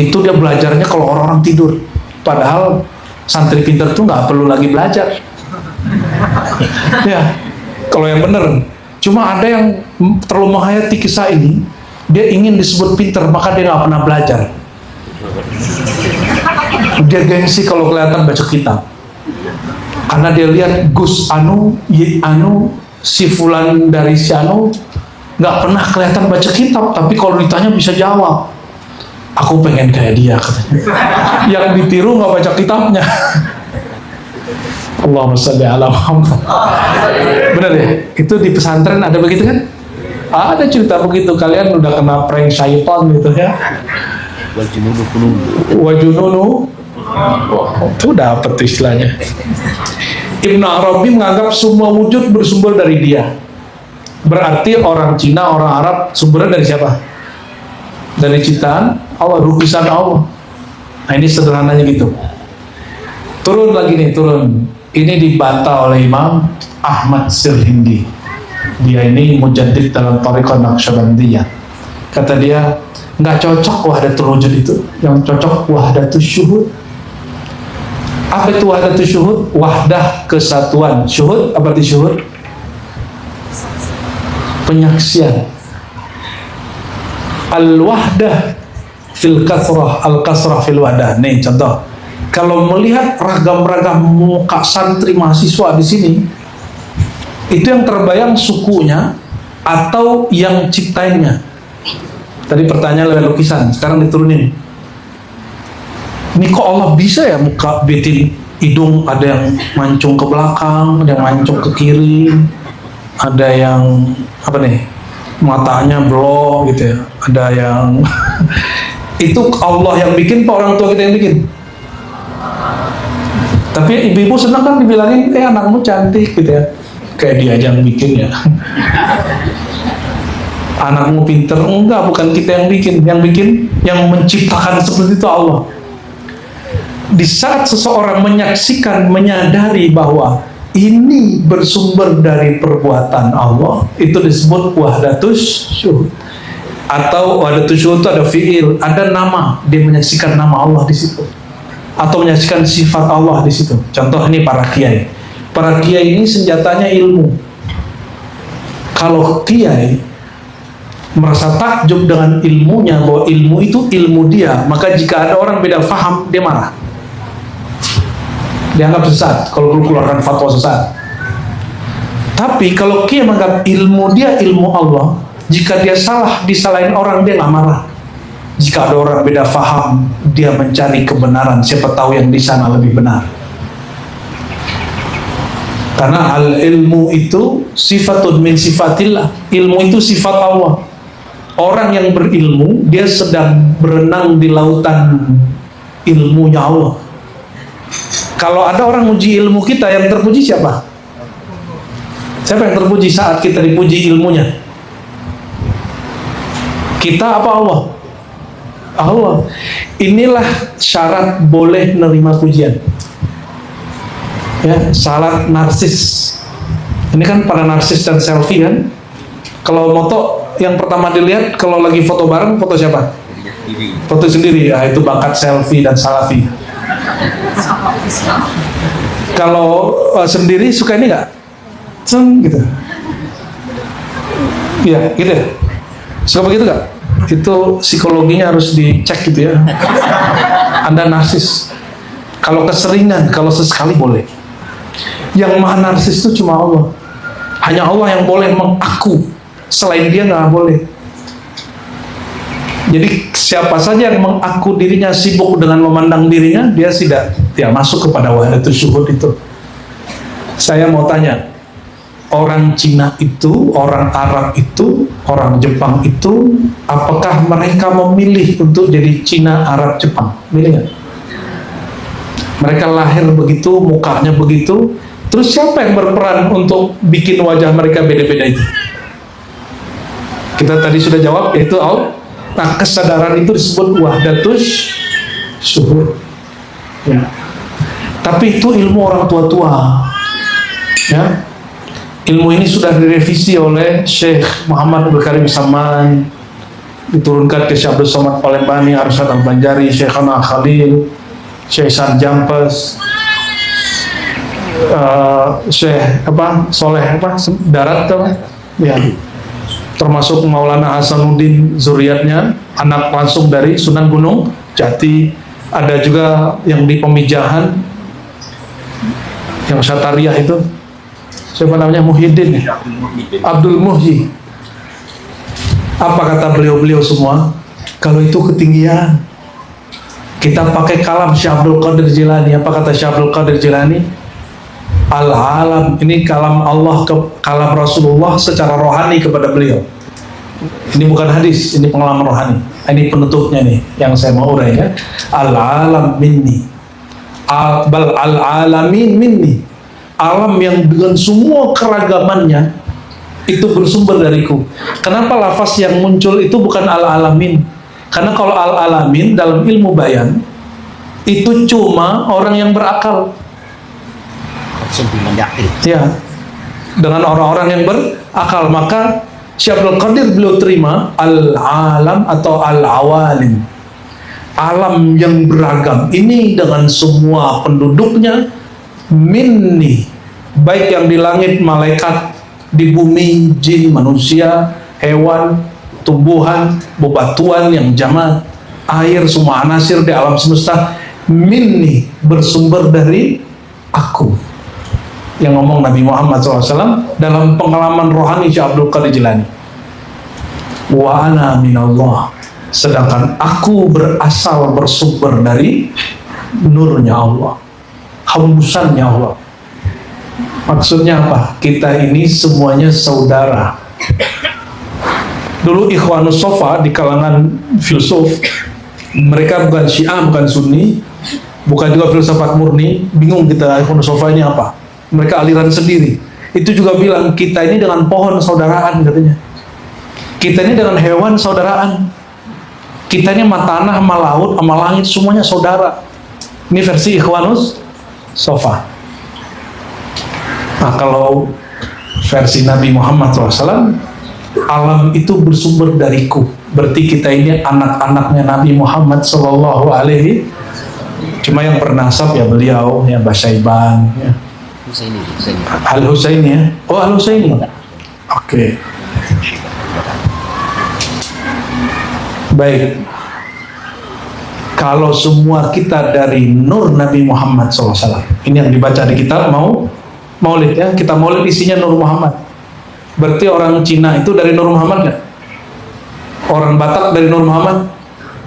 itu dia belajarnya kalau orang-orang tidur, padahal santri pinter tuh nggak perlu lagi belajar. Ya, kalau yang bener. Cuma ada yang terlalu menghayati kisah ini, dia ingin disebut pinter, maka dia nggak pernah belajar. Dia gengsi kalau kelihatan baca kitab, karena dia lihat Gus Anu, Yi Anu, si Fulan dari si Anu nggak pernah kelihatan baca kitab, tapi kalau ditanya bisa jawab. Aku pengen kayak dia katanya. Yang ditiru nggak baca kitabnya. Allahumma sholli ala Muhammad. Benar ya? Itu di pesantren ada begitu kan? Ada cerita begitu, kalian udah kena prank syaitan gitu ya. Wajununu. Itu dapet istilahnya. Ibnu Arabi menganggap semua wujud bersumber dari Dia. Berarti orang Cina, orang Arab sumbernya dari siapa? Dari ciptaan Allah, lukisan Allah. Nah ini sederhananya gitu. Turun lagi nih, turun. Ini dibantah oleh Imam Ahmad Sirhindi. Dia ini mujaddid dalam Thariqah Naqsyabandiyah. Kata dia, nggak cocok wahdatul wujud itu, yang cocok wahdatul syuhud. Apa itu wahdatul syuhud? Wahdah, kesatuan. Syuhud, apa arti syuhud? Penyaksian. Al-wahdah fil kasrah, al-kasrah fil wahdah. Nih contoh, kalau melihat ragam-ragam muka santri mahasiswa di sini, itu yang terbayang sukunya atau yang ciptainnya? Tadi pertanyaan lewat lukisan, sekarang diturunin. Ini kok Allah bisa ya muka bikin hidung ada yang mancung ke belakang, ada yang mancung ke kiri, ada yang apa nih, matanya blok gitu ya, ada yang itu Allah yang bikin, pak orang tua kita yang bikin. Tapi ibu-ibu senang kan dibilangin, anakmu cantik gitu ya, kayak dia aja yang bikin ya. Anakmu pinter, enggak, bukan kita yang bikin, yang menciptakan seperti itu Allah. Di saat seseorang menyaksikan, menyadari bahwa ini bersumber dari perbuatan Allah, itu disebut wahdatus syuhud. Atau wahdatus syuhud itu ada fi'il, ada nama, dia menyaksikan nama Allah di situ, atau menyaksikan sifat Allah di situ. Contoh ini para kiai. Para kiai ini senjatanya ilmu. Kalau kiai merasa takjub dengan ilmunya, bahwa ilmu itu ilmu dia, maka jika ada orang beda faham, dia marah. Dianggap sesat kalau keluarkan fatwa sesat. Tapi kalau kiai menganggap ilmu dia ilmu Allah, jika dia salah disalahin orang, dia nggak marah. Jika ada orang beda faham, dia mencari kebenaran, siapa tahu yang di sana lebih benar. Karena al ilmu itu sifatun min sifatillah. Ilmu itu sifat Allah. Orang yang berilmu, dia sedang berenang di lautan ilmunya Allah. Kalau ada orang muji ilmu kita, yang terpuji siapa? Siapa yang terpuji saat kita dipuji ilmunya? Kita apa Allah? Allah. Inilah syarat boleh menerima pujian. Ya, syarat narsis. Ini kan para narsis dan selfie kan. Kalau moto yang pertama dilihat kalau lagi foto bareng, foto siapa? Foto sendiri. Ya, itu bakat selfie dan salafi. Kalau sendiri suka ini nggak? Gitu. Iya, gitu ya. Suka begitu nggak? Itu psikologinya harus dicek gitu ya. Anda narsis. Kalau keseringan, kalau sesekali boleh. Yang maha narsis itu cuma Allah. Hanya Allah yang boleh mengaku. Selain dia nggak boleh. Jadi siapa saja yang mengaku dirinya sibuk dengan memandang dirinya, dia tidak masuk kepada wahdatul syuhud itu. Saya mau tanya, orang Cina itu, orang Arab itu, orang Jepang itu, apakah mereka memilih untuk jadi Cina, Arab, Jepang? Milih nggak? Mereka lahir begitu, mukanya begitu. Terus siapa yang berperan untuk bikin wajah mereka beda-beda itu? Kita tadi sudah jawab, yaitu Allah. Nah, kesadaran itu disebut wahdatus syuhud. Ya. Tapi itu ilmu orang tua-tua. Ya. Ilmu ini sudah direvisi oleh Syekh Muhammad Abdul Karim Saman, diturunkan ke Syekh Abdul Somad Palembani, Arsyad Al-Banjari, Syekh Hana Khalil, Syekh San Jampes, Syekh Soleh Darat ya. Termasuk Maulana Hasanuddin zuriatnya, anak langsung dari Sunan Gunung Jati. Ada juga yang di Pemijahan, yang Syatariah itu, siapa namanya, Muhyiddin, Abdul Muhyi. Apa kata beliau-beliau semua? Kalau itu ketinggian, kita pakai kalam Syekh Abdul Qadir Jilani. Apa kata Syekh Abdul Qadir Jilani? Al-alam, ini kalam Allah, kalam Rasulullah secara rohani kepada beliau. Ini bukan hadis, ini pengalaman rohani. Ini penutupnya nih, yang saya mau urai ya. Al-alam minni, bal al-alamin minni. Alam yang dengan semua keragamannya itu bersumber dariku. Kenapa lafaz yang muncul itu bukan al-alamin? Karena kalau al-alamin dalam ilmu bayan itu cuma orang yang berakal. Ya, dengan orang-orang yang berakal. akal. Maka Syekh Abdul Qadir beliau terima al-alam atau al-awalim, alam yang beragam ini dengan semua penduduknya, minni, baik yang di langit malaikat, di bumi jin manusia, hewan, tumbuhan, bebatuan yang jamat, air, semua anasir di alam semesta, minni, bersumber dari aku. Yang ngomong Nabi Muhammad SAW dalam pengalaman rohani Syekh Abdul Qadir Jilani. Wa ana minallah, sedangkan aku berasal bersumber dari nurnya Allah, hembusannya Allah. Maksudnya apa? Kita ini semuanya saudara. Dulu Ikhwanus Sofa di kalangan filsuf, mereka bukan Syiah, bukan Sunni, bukan juga filsafat murni, bingung kita Ikhwanus Sofa ini apa. Mereka aliran sendiri. Itu juga bilang kita ini dengan pohon saudaraan katanya. Kita ini dengan hewan saudaraan. Kita ini sama tanah, sama laut, sama langit, semuanya saudara. Ini versi Ikhwanus Sofa. Nah, kalau versi Nabi Muhammad SAW, alam itu bersumber dariku. Berarti kita ini anak-anaknya Nabi Muhammad SAW. Cuma yang bernasab ya beliau, ya Basyaiban, ya. Al-Husaini ya. Oh, Al-Husaini. Oke. Baik. Kalau semua kita dari nur Nabi Muhammad SAW, ini yang dibaca di kitab Maulid ya. Kita Maulid isinya Nur Muhammad. Berarti orang Cina itu dari Nur Muhammad nggak? Orang Batak dari Nur Muhammad?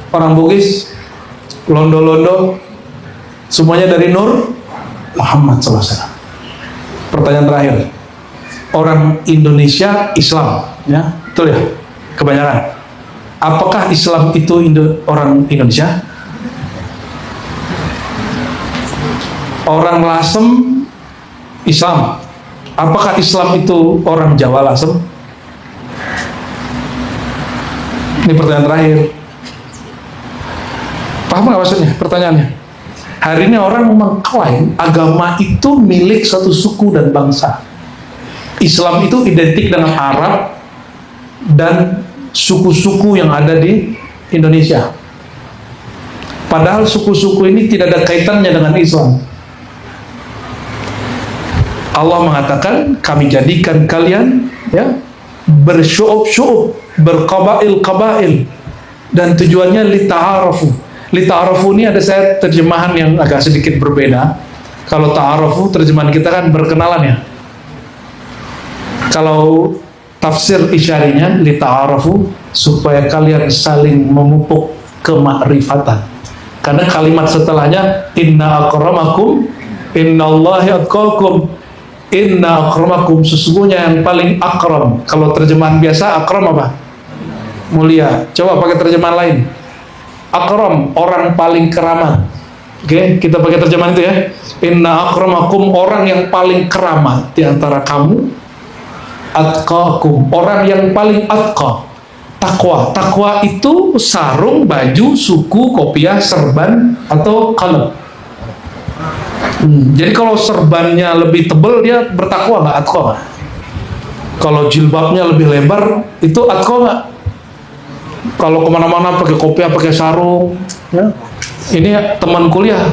Orang Bugis, Londo-Londo, semuanya dari Nur Muhammad SAW. Pertanyaan terakhir, orang Indonesia Islam, ya, betul ya, kebanyakan. Apakah Islam itu orang Indonesia? Orang Lasem Islam. Apakah Islam itu orang Jawa Lasem? Ini pertanyaan terakhir. Paham nggak maksudnya? Pertanyaannya. Hari ini orang mengklaim agama itu milik satu suku dan bangsa. Islam itu identik dengan Arab dan suku-suku yang ada di Indonesia. Padahal suku-suku ini tidak ada kaitannya dengan Islam. Allah mengatakan, kami jadikan kalian ya bersyu'ub-syu'ub, berqabail-qabail, dan tujuannya lita'arafu. Lita'arafu ini ada saya terjemahan yang agak sedikit berbeda. Kalau ta'arafu terjemahan kita kan berkenalan ya. Kalau tafsir isyarinya lita'arafu, supaya kalian saling memupuk kemakrifatan. Karena kalimat setelahnya inna akramakum innallahi atqakum. Inna akramakum, sesungguhnya yang paling akram. Kalau terjemahan biasa akram apa? Mulia. Coba pakai terjemahan lain. Akram, orang paling keramat. Oke, kita pakai terjemahan itu ya. Inna akramakum, orang yang paling keramat di antara kamu. Atqakum, orang yang paling atqa. Takwa. Takwa itu sarung, baju, suku, kopiah, serban, atau qalab. Jadi kalau serbannya lebih tebal dia bertakwa nggak? Atqa nggak? Kalau jilbabnya lebih lebar itu atqa nggak? Kalau kemana-mana pakai kopiah, pakai sarung, ya. Ini teman kuliah,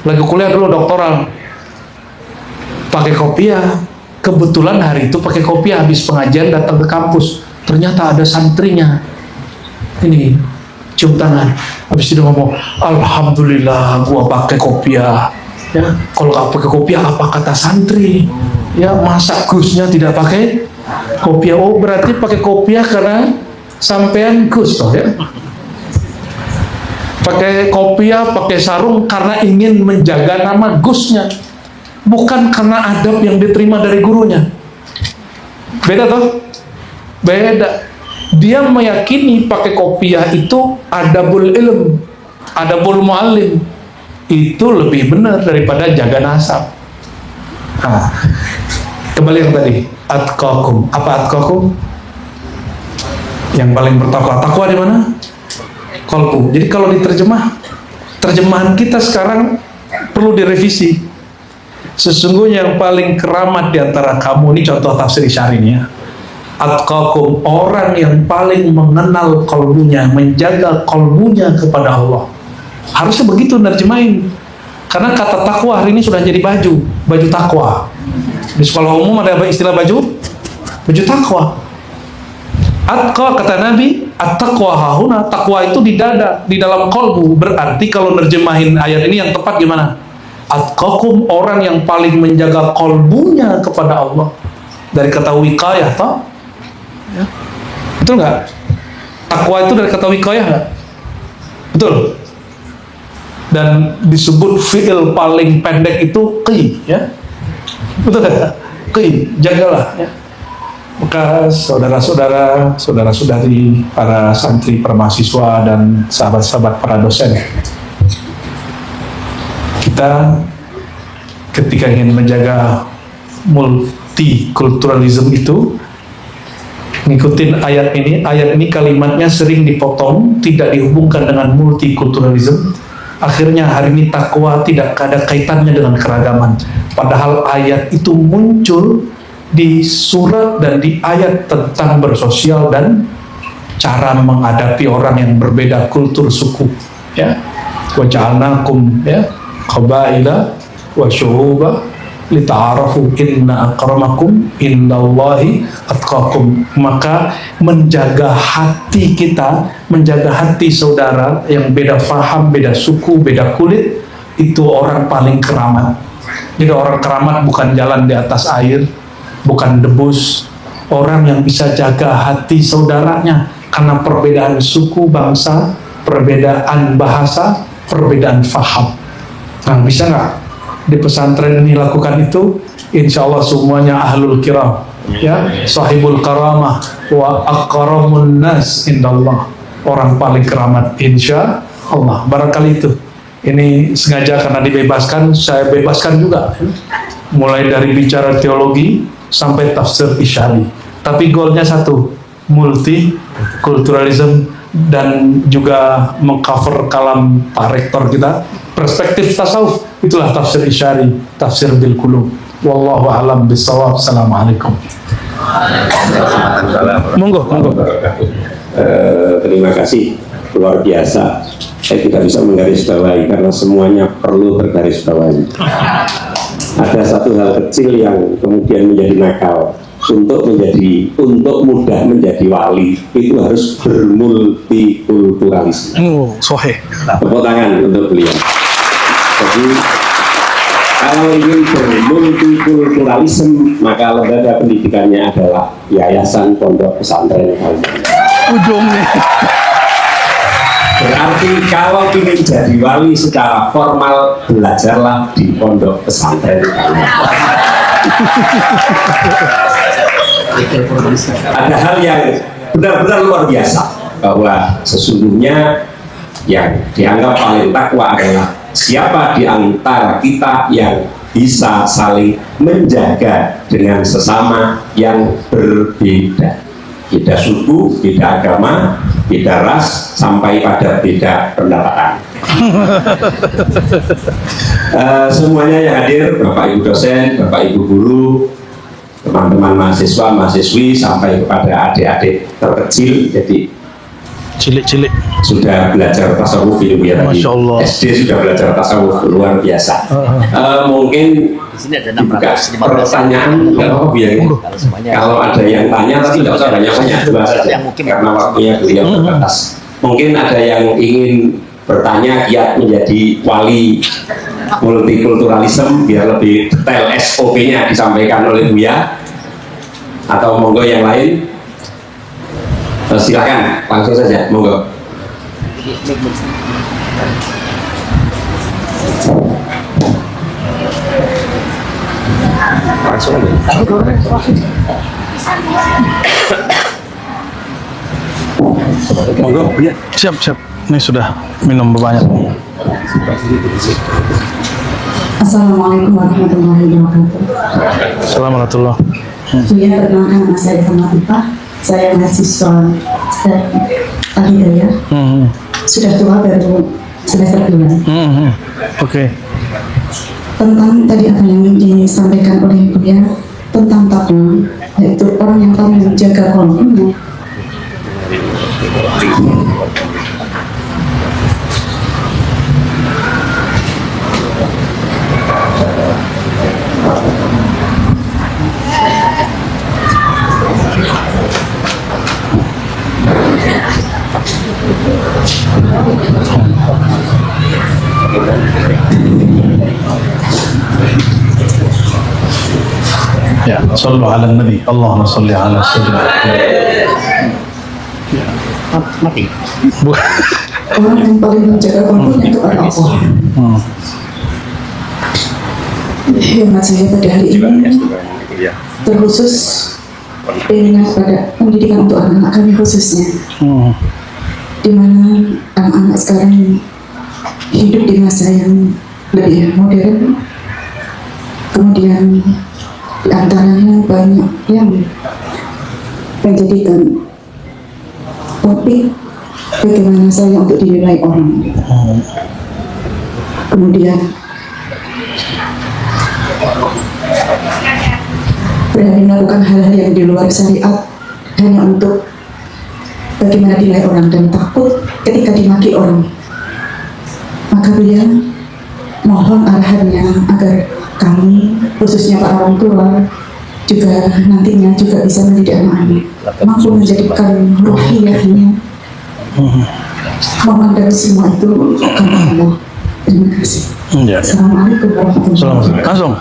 lagi kuliah dulu doktoral, pakai kopiah. Kebetulan hari itu pakai kopiah, habis pengajian datang ke kampus, ternyata ada santrinya. Ini cium tangan, habis itu ngomong, alhamdulillah gua pakai kopiah. Ya, kalau nggak pakai kopiah apa kata santri? Ya, masa Gusnya tidak pakai kopiah? Oh, berarti pakai kopiah karena sampean Gus toh ya. Pakai kopiah, pakai sarung karena ingin menjaga nama Gusnya, bukan karena adab yang diterima dari gurunya. Beda toh? Beda. Dia meyakini pakai kopiah itu adabul ilm, adabul muallim. Itu lebih benar daripada jaga nasab. Nah, kembali yang tadi, atqakum. Apa atqakum? Yang paling bertakwa. Takwa di mana? Qalbu. Jadi kalau diterjemah, terjemahan kita sekarang perlu direvisi. Sesungguhnya yang paling keramat di antara kamu, ini contoh tafsir Isyari ini ya. atqakum, orang yang paling mengenal kalbunya, menjaga kalbunya kepada Allah. Harusnya begitu nerjemahin. Karena kata takwa hari ini sudah jadi baju takwa. Di sekolah umum ada istilah baju takwa. Atqa kata Nabi, at-taqwa hahuna, takwa itu di dada, di dalam kalbu. Berarti kalau nerjemahin ayat ini yang tepat gimana? Atqakum, orang yang paling menjaga kalbunya kepada Allah. Dari kata wiqayah, toh? Ya. Betul nggak? Takwa itu dari kata wiqayah nggak? Betul. Dan disebut fi'il paling pendek itu qi, ya. Betul nggak? Qi, jagalah, ya. Maka saudara-saudara, saudara-saudari, para santri, para mahasiswa, dan sahabat-sahabat para dosen, kita ketika ingin menjaga multikulturalisme itu, ngikutin ayat ini kalimatnya sering dipotong, tidak dihubungkan dengan multikulturalisme. Akhirnya hari ini takwa tidak ada kaitannya dengan keragaman. Padahal ayat itu muncul di surat dan di ayat tentang bersosial dan cara menghadapi orang yang berbeda kultur suku, ya. Wa ja'alnakum, ya, qabaila wa syu'uba lita'arafu inna akramakum indallahi atqakum. Maka menjaga hati kita, menjaga hati saudara yang beda faham, beda suku, beda kulit, itu orang paling keramat. Jadi orang keramat bukan jalan di atas air, bukan debus. Orang yang bisa jaga hati saudaranya karena perbedaan suku, bangsa, perbedaan bahasa, perbedaan faham. Nah, bisa nggak di pesantren ini lakukan itu? Insya Allah semuanya ahlul kiram, ya, sahibul karamah wa akramun nas indallah, orang paling keramat insya Allah. Barangkali itu. Ini sengaja karena dibebaskan, saya bebaskan juga, mulai dari bicara teologi sampai tafsir isyari. Tapi goalnya satu, multikulturalisme, dan juga mengcover kalam Pak Rektor kita, perspektif tasawuf. Itulah tafsir isyari, tafsir bil qulub. Wallahu a'lam bishawab. Assalamualaikum. Monggo. Terima kasih, luar biasa. Saya tidak bisa menggarisbawahi karena semuanya perlu bergarisbawahi. Ada satu hal kecil yang kemudian menjadi nakal. Untuk mudah menjadi wali itu harus bermultikulturalisme. Sohe. Tepuk tangan untuk beliau. Jadi kalau ingin bermultikulturalisme, maka lembaga pendidikannya adalah Yayasan Pondok Pesantren Al-Mu'min. Ujungnya. Berarti kalau ingin jadi wali secara formal, belajarlah di Pondok Pesantren Al-Mu'min. Ada hal yang benar-benar luar biasa, bahwa sesungguhnya yang dianggap paling takwa adalah siapa di antara kita yang bisa saling menjaga dengan sesama yang berbeda, beda suku, beda agama, beda ras, sampai pada beda pendapatan. Semuanya yang hadir, Bapak Ibu dosen, Bapak Ibu guru, teman-teman mahasiswa, mahasiswi, sampai kepada adik-adik terkecil, jadi cilik-cilik sudah belajar tasawuf ini ya tadi. Masya Allah. SD sudah belajar tasawuf, luar biasa. Mungkin Di sini ada dibuka 615 pertanyaan, nggak apa-apa biar kalau ada yang tanya, tapi nggak usah banyak-banyak, dua saja, karena waktunya beliau terbatas. Mungkin ada yang ingin bertanya giat menjadi wali multikulturalisme, biar lebih detail SOP-nya disampaikan oleh Buya, atau monggo yang lain. Silakan langsung saja, monggo. Langsung aja. Monggo, ya. Siap. Ini sudah minum banyak. Assalamualaikum warahmatullahi wabarakatuh. Assalamualaikum. Buya, perkenalkan nama saya Famatifah. Saya mahasiswa Al-Hidayah. Sudah tua, baru semester 2. Oke. Tentang tadi apa yang disampaikan oleh Buya, tentang takwa, yaitu orang yang paling menjaga kolomnya. Ya, sallu ala nabi. Allahumma salli ala sayyidina. Mati. Orang yang paling menjaga kolomnya itu adalah Allah. Hemat saya pada hari ini terkhusus pengen pada pendidikan untuk anak-anak kami khususnya, di mana anak-anak sekarang hidup di masa yang lebih modern, kemudian di antaranya banyak yang menjadikan topik bagaimana saya untuk dinilai orang, kemudian berani melakukan hal-hal yang di luar syariat hanya untuk bagaimana dinilai orang dan takut ketika dimaki orang. Maka beliau mohon arahannya agar kami, khususnya para orang tua, juga nantinya juga bisa mendidik anak-anak, mampu menjadikan ruhiyahnya memandang semua itu karena Allah. Terima kasih. Assalamualaikum warahmatullahi wabarakatuh. Langsung.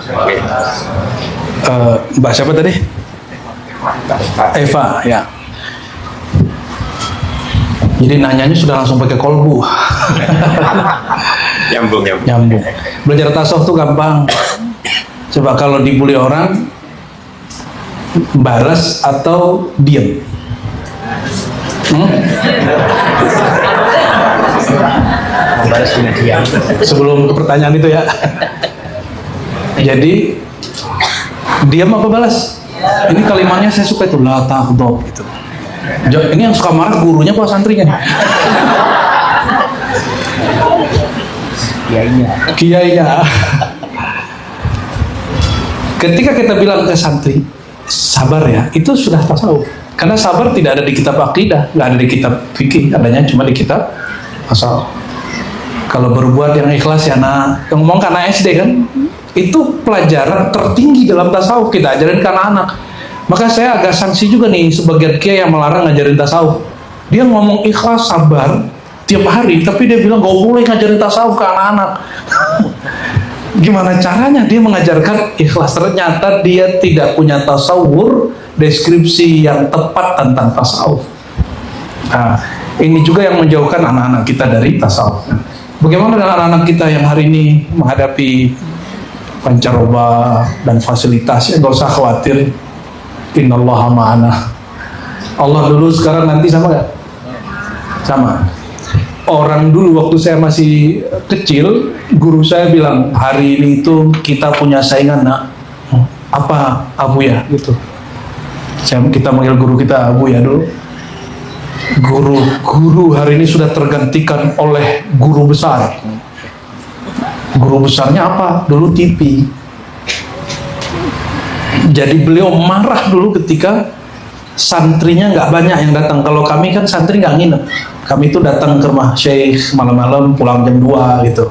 Mbak siapa tadi? Eva, ya. Jadi nanyanya sudah langsung pakai kolbu. Nyambung. Belajar tasawuf tuh gampang. Coba kalau dibully orang, balas atau diam? Balas dengan diam. Sebelum ke pertanyaan itu ya. Jadi diam apa balas? Ini kalimatnya saya suka itu, la taghdab gitu. Ini yang suka marah gurunya apa santrinya? Kiainya. Ketika kita bilang ke santri sabar ya, itu sudah tasawuf. Karena sabar tidak ada di kitab akidah, nggak ada di kitab fikih, adanya cuma di kitab tasawuf. Kalau berbuat yang ikhlas ya nak, yang ngomong ke anak SD kan, itu pelajaran tertinggi dalam tasawuf, kita ajarin ke anak-anak. Maka saya agak sanksi juga nih sebagian kiai yang melarang ngajarin tasawuf. Dia ngomong ikhlas, sabar tiap hari, tapi dia bilang gak boleh ngajarin tasawuf ke anak-anak. Gimana caranya dia mengajarkan ikhlas? Ternyata dia tidak punya tasawur, deskripsi yang tepat tentang tasawuf. Nah, ini juga yang menjauhkan anak-anak kita dari tasawuf. Bagaimana dengan anak-anak kita yang hari ini menghadapi pancaroba dan fasilitas? Ya gak usah khawatir. Innallaha ma'ana. Allah dulu, sekarang nanti sama gak? Sama. Orang dulu waktu saya masih kecil, guru saya bilang, hari ini itu kita punya saingan nak. Apa Abu ya? Gitu. Kita manggil guru kita Abu ya dulu. Guru hari ini sudah tergantikan oleh guru besar. Guru besarnya apa? Dulu TV. Jadi beliau marah dulu ketika santrinya nggak banyak yang datang. Kalau kami kan santri nggak nginep. Kami itu datang ke rumah syekh malam-malam, pulang jam 2 gitu.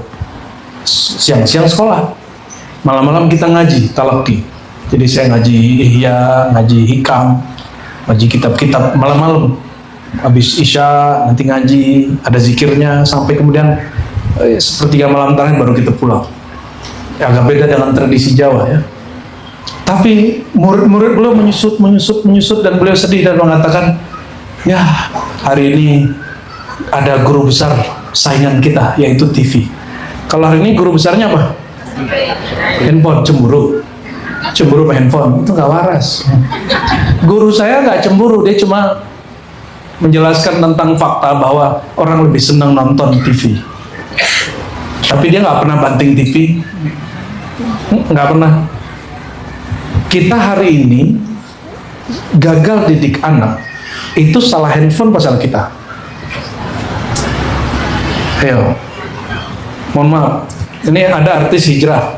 Siang-siang sekolah. Malam-malam kita ngaji, talaqi. Jadi saya ngaji ihya, ngaji hikam, ngaji kitab-kitab malam-malam. Habis isya nanti ngaji, ada zikirnya sampai kemudian sepertiga malam terakhir baru kita pulang. Ya, agak beda dengan tradisi Jawa ya. Tapi murid-murid beliau menyusut dan beliau sedih dan mengatakan, ya hari ini ada guru besar saingan kita yaitu TV. Kalau hari ini guru besarnya apa? Handphone, cemburu main handphone, itu nggak waras. Guru saya nggak cemburu, dia cuma menjelaskan tentang fakta bahwa orang lebih senang nonton TV. Tapi dia nggak pernah banting TV, nggak pernah. Kita hari ini gagal didik anak, itu salah handphone pasal kita. Ayo, mohon maaf, ini ada artis hijrah.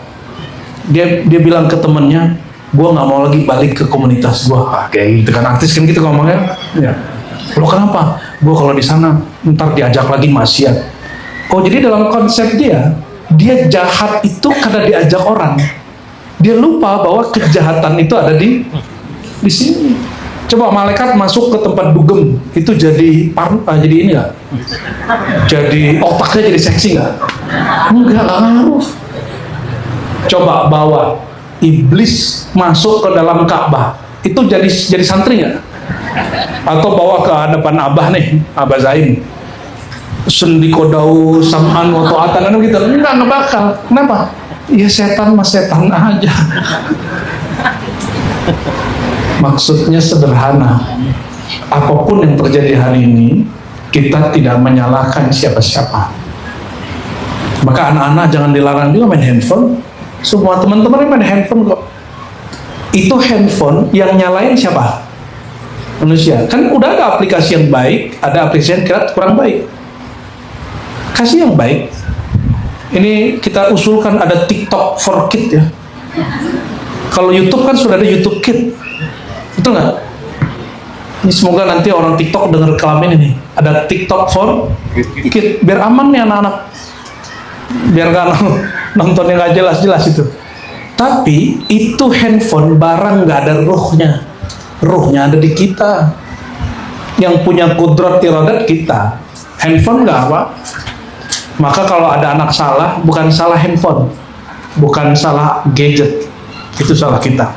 Dia bilang ke temannya, gue nggak mau lagi balik ke komunitas gue. Kayak gitu kan, artis kan gitu ngomongnya. Ya. Lo kenapa? Gue kalau di sana ntar diajak lagi maksiat. Oh, jadi dalam konsep dia jahat itu karena diajak orang. Dia lupa bahwa kejahatan itu ada di sini. Coba malaikat masuk ke tempat dugem, itu jadi jadi ini nggak? Jadi otaknya jadi seksi nggak? Enggak ngaruh. Coba bawa iblis masuk ke dalam Ka'bah, itu jadi santri nggak? Atau bawa ke hadapan Abah nih, Abah Zain, sendikodau sam'an wa ta'atan gitu, enggak bakal. Kenapa? Ya setan mas setan aja. Maksudnya sederhana, apapun yang terjadi hari ini, kita tidak menyalahkan siapa-siapa. Maka anak-anak jangan dilarang juga main handphone. Semua teman-teman main handphone kok. Itu handphone yang nyalain siapa? Manusia. Kan udah ada aplikasi yang baik, ada aplikasi yang kurang baik. Kasih yang baik. Ini kita usulkan ada TikTok for Kid ya. Kalau YouTube kan sudah ada YouTube Kid. Betul nggak? Ini semoga nanti orang TikTok dengar kelamin ini. Ada TikTok for Kid. Biar aman nih anak-anak. Biar nggak nonton yang nggak jelas-jelas itu. Tapi itu handphone barang nggak ada ruhnya. Ruhnya ada di kita. Yang punya kudrat iradat kita. Handphone nggak apa. Maka kalau ada anak salah, bukan salah handphone, bukan salah gadget, itu salah kita.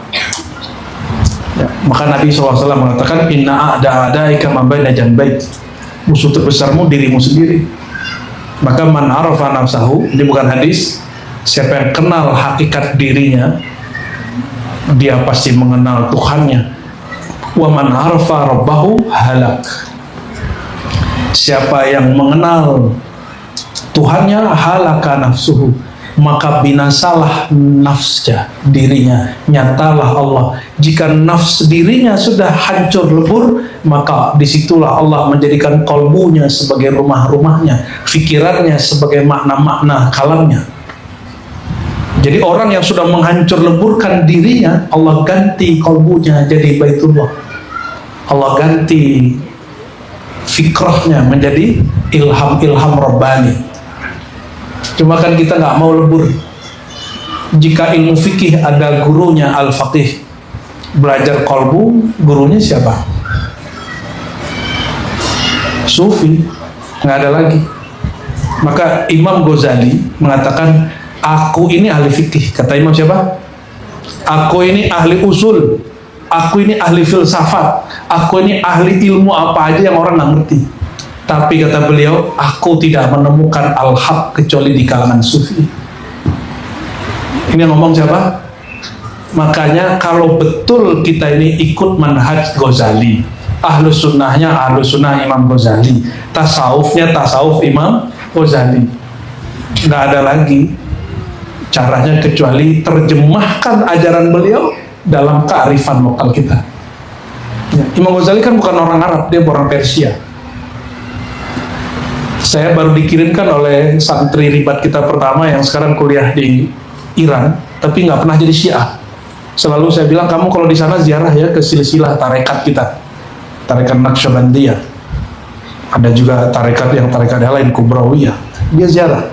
Ya, maka Nabi SAW mengatakan, Inna a'da'adaika ma baina janbayk. Musuh terbesarmu dirimu sendiri. Maka man arafa nafsahu, ini bukan hadis, siapa yang kenal hakikat dirinya, dia pasti mengenal Tuhannya. Wa man arafa rabbahu halak. Siapa yang mengenal Tuhannya, halaka nafsuhu, maka binasalah nafsnya, dirinya, nyatalah Allah. Jika nafs dirinya sudah hancur lebur, maka disitulah Allah menjadikan kolbunya sebagai rumah-rumahnya, fikirannya sebagai makna-makna kalamnya. Jadi orang yang sudah menghancur leburkan dirinya, Allah ganti kolbunya jadi Baitullah. Allah ganti fikrahnya menjadi ilham-ilham Rabbani. Cuma kan kita nggak mau lebur. Jika ilmu fikih ada gurunya al-faqih, belajar kolbu, gurunya siapa? Sufi, nggak ada lagi. Maka Imam Ghazali mengatakan, aku ini ahli fikih. Kata Imam siapa? Aku ini ahli usul, aku ini ahli filsafat, aku ini ahli ilmu apa aja yang orang nggak ngerti. Tapi kata beliau, aku tidak menemukan al-haq kecuali di kalangan sufi. Ini yang ngomong siapa? Makanya kalau betul kita ini ikut manhaj Ghazali, ahlus sunnahnya ahlus sunnah Imam Ghazali, tasawufnya tasawuf Imam Ghazali, nggak ada lagi caranya kecuali terjemahkan ajaran beliau dalam kearifan lokal kita. Imam Ghazali kan bukan orang Arab, dia orang Persia. Saya baru dikirimkan oleh santri ribat kita pertama yang sekarang kuliah di Iran, tapi nggak pernah jadi Syiah. Selalu saya bilang, kamu kalau di sana ziarah ya ke silsilah tarekat kita, tarekat Naqsyabandiyah. Ada juga tarekat yang lain, Kubrawiyah. Dia ziarah.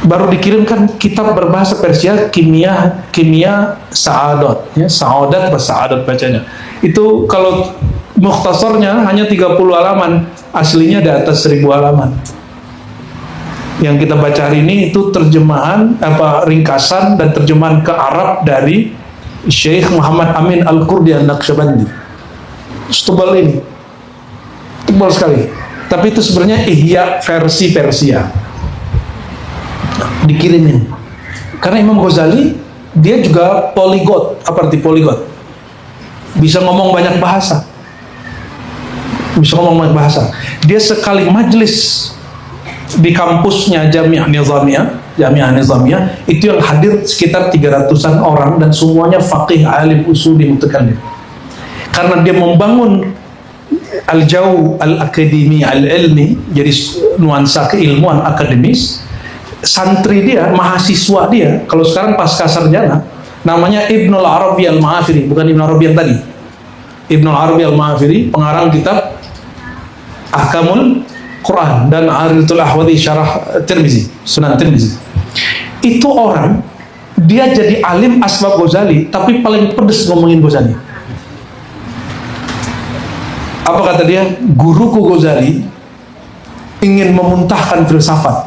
Baru dikirimkan kitab berbahasa Persia, kimia Sa'adat, ya, Sa'adat atau Sa'adat bacanya. Itu kalau mukhtasarnya hanya 30 halaman, aslinya di atas 1000 halaman. Yang kita baca hari ini itu terjemahan ringkasan dan terjemahan ke Arab dari Syekh Muhammad Amin Al-Qurdi An-Naqsyabandi. Tebal ini, tebal sekali. Tapi itu sebenarnya ihya versi Persia. Dikirimin. Karena Imam Ghazali dia juga poligot. Apa arti poligot? Bisa ngomong banyak bahasa. Bisa ngomong banyak bahasa. Dia sekali majlis di kampusnya Jami'ah Nizamiyah itu yang hadir sekitar 300-an orang dan semuanya faqih, alim, usuli, mutakallim. Karena dia membangun al-jaw al-akademi al-ilmi, jadi nuansa keilmuan akademis. Santri dia, mahasiswa dia, kalau sekarang pasca sarjana, namanya Ibnul Arabi Al-Ma'afiri, bukan Ibnu Arabi yang tadi. Ibnul Arabi Al-Ma'afiri, pengarang kitab Ahkamul Quran dan Aridatul Ahwadi Syarah Tirmizi, Sunan Tirmizi. Itu orang, dia jadi alim asbab Ghazali, tapi paling pedes ngomongin Ghazali. Apa kata dia? Guruku Ghazali ingin memuntahkan filsafat,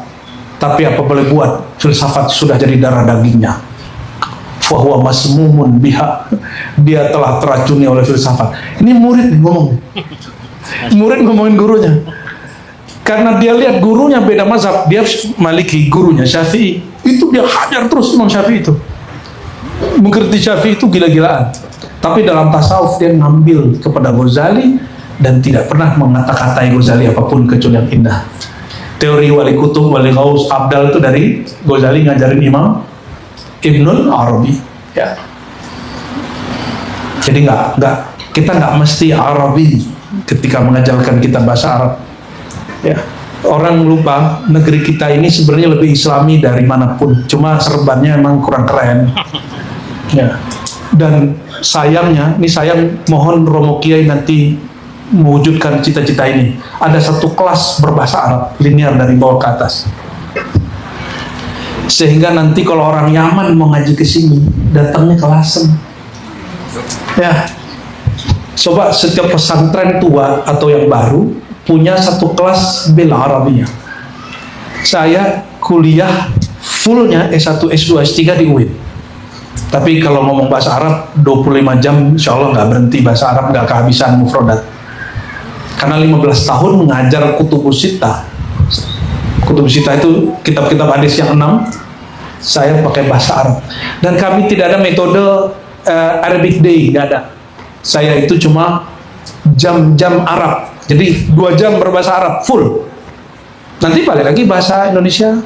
tapi apa boleh buat, filsafat sudah jadi darah dagingnya. Fahuwa masmumun biha, dia telah teracuni oleh filsafat. Ini murid nih ngomong, murid ngomongin gurunya, karena dia lihat gurunya beda mazhab, dia Maliki, gurunya Syafi'i, itu dia hajar terus Imam Syafi'i itu, mengerti Syafi'i itu gila-gilaan. Tapi dalam tasawuf dia ngambil kepada Ghazali dan tidak pernah mengata-katai Ghazali apapun kecuali yang indah. Teori wali kutub, wali gaus, abdal itu dari Ghazali ngajarin Imam Ibnul Arabi, ya. Jadi kita nggak mesti Arabi ketika mengajarkan kita bahasa Arab, ya. Orang lupa negeri kita ini sebenarnya lebih Islami dari manapun, cuma serbannya emang kurang keren, ya. Dan sayangnya, ini sayang, mohon Romo Kiai nanti mewujudkan cita-cita ini. Ada satu kelas berbahasa Arab linear dari bawah ke atas, sehingga nanti kalau orang Yaman mau ngaji ke sini datangnya ke Lasem, ya. Coba setiap pesantren tua atau yang baru punya satu kelas bil Arabiyah. Saya kuliah fullnya S1, S2, S3 di UIN. Tapi kalau ngomong bahasa Arab 25 jam insya Allah nggak berhenti, bahasa Arab nggak kehabisan mufrodat. Karena 15 tahun mengajar kutubus sittah. Kutubus sittah itu kitab-kitab hadis yang 6, saya pakai bahasa Arab. Dan kami tidak ada metode Arabic Day, nggak ada. Saya itu cuma jam-jam Arab. Jadi 2 jam berbahasa Arab full. Nanti balik lagi bahasa Indonesia.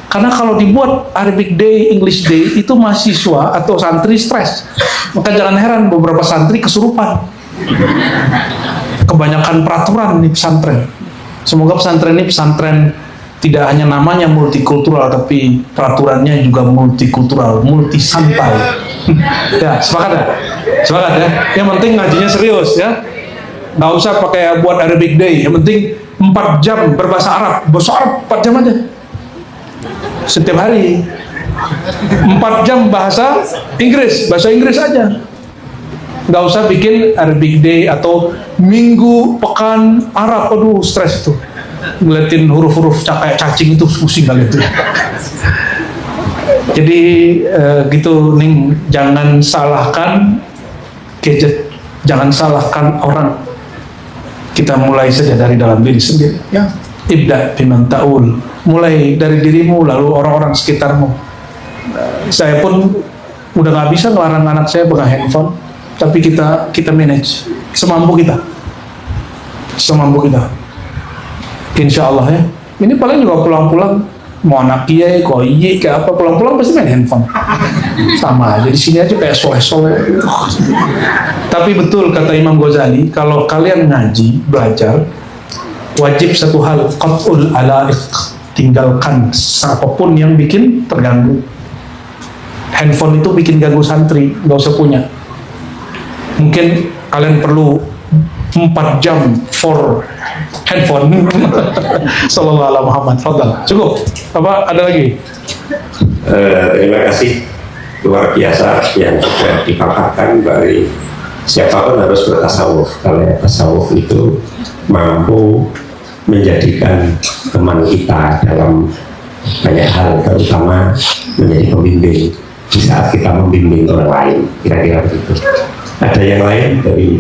Karena kalau dibuat Arabic Day, English Day, itu mahasiswa atau santri stres. Maka jangan heran beberapa santri kesurupan. Kebanyakan peraturan di pesantren. Semoga pesantren ini pesantren tidak hanya namanya multikultural, tapi peraturannya juga multikultural, multi santai. Ya, sepakat ya? Sepakat ya? Yang penting ngajinya serius ya. Nggak usah pakai buat Arabic Day. Yang penting 4 jam berbahasa Arab. Bahasa Arab 4 jam aja. Setiap hari 4 jam bahasa Inggris aja. Nggak usah bikin Arabic Day atau Minggu Pekan Arab. Aduh, stres itu. Ngeliatin huruf-huruf kayak cacing itu pusing kali itu. Jadi gitu Ning, jangan salahkan gadget, jangan salahkan orang. Kita mulai saja dari dalam diri sendiri, ya. Ibda biman ta'ul, mulai dari dirimu lalu orang-orang sekitarmu. Saya pun udah nggak bisa ngelarang anak saya pegang handphone, tapi kita manage semampu kita, insya Allah ya. Ini paling juga pulang-pulang mau anak kiai, koyi, kayak apa, pulang-pulang pasti main handphone. Sama aja di sini aja kayak soleh-soleh. Tapi betul kata Imam Ghazali, kalau kalian ngaji, belajar, wajib satu hal, qat'ul ala'iq, tinggalkan apapun yang bikin terganggu. Handphone itu bikin ganggu santri, nggak usah punya. Mungkin kalian perlu 4 jam for handphone. Sallallahu alaihi Muhammad. Fadal. Cukup. Apa ada lagi? Terima kasih, luar biasa yang sudah dipaparkan. Dari siapapun harus bertasawuf. Kalau tasawuf itu mampu menjadikan teman kita dalam banyak hal, terutama menjadi pembimbing di saat kita membimbing orang lain. Kira-kira begitu. Ada yang lain dari?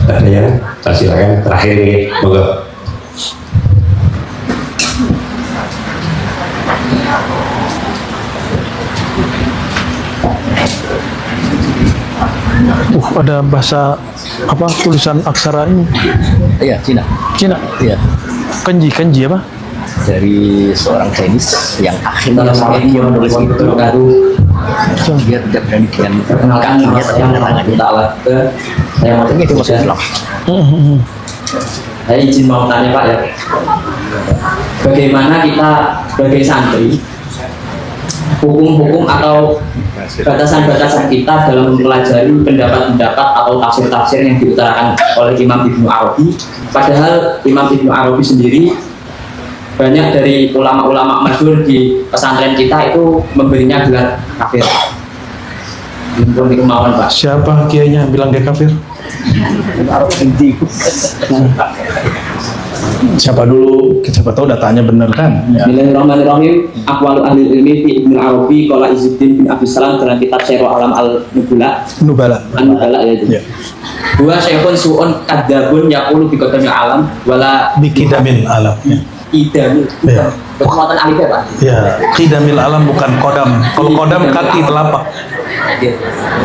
Ada yang? Silakan terakhir ini, monggo. Ada bahasa apa, tulisan aksara ini? Iya, Cina. Iya. Kanji apa? Dari seorang Chinese yang akhirnya dia menulis itu dia tidak berani dengan kakinya, tapi dengan tangannya. Saya mau tanya itu masuk Islam. Saya izin mau tanya Pak ya, bagaimana kita sebagai santri hukum-hukum atau batasan-batasan kita dalam mempelajari pendapat-pendapat atau tafsir-tafsir yang diutarakan oleh Imam Ibnu Arabi. Padahal Imam Ibnu Arabi sendiri, banyak dari ulama-ulama masyhur di pesantren kita itu memberinya gelar kafir. Impun kemauan Pak. Siapa kiainya bilang dia kafir? Siapa dulu? Siapa tahu datanya benar kan? Bismillahirrahmanirrahim. Aqwalu ahli ilmi fi Ibnu Arabi qala Izzuddin bin Abdus Salam dalam kitab Syiar Alam al-Nubala. Nubala. An-Nubala ya itu. Ya. Dua syekhun su'un kadzabun yaqulu bi qadami alam wala Bikidamil alam. Ya. idamil. Ya. Kekuatan alif ya Pak. Ya, qidamil alam bukan kodam. Kalau kodam kaki telapak.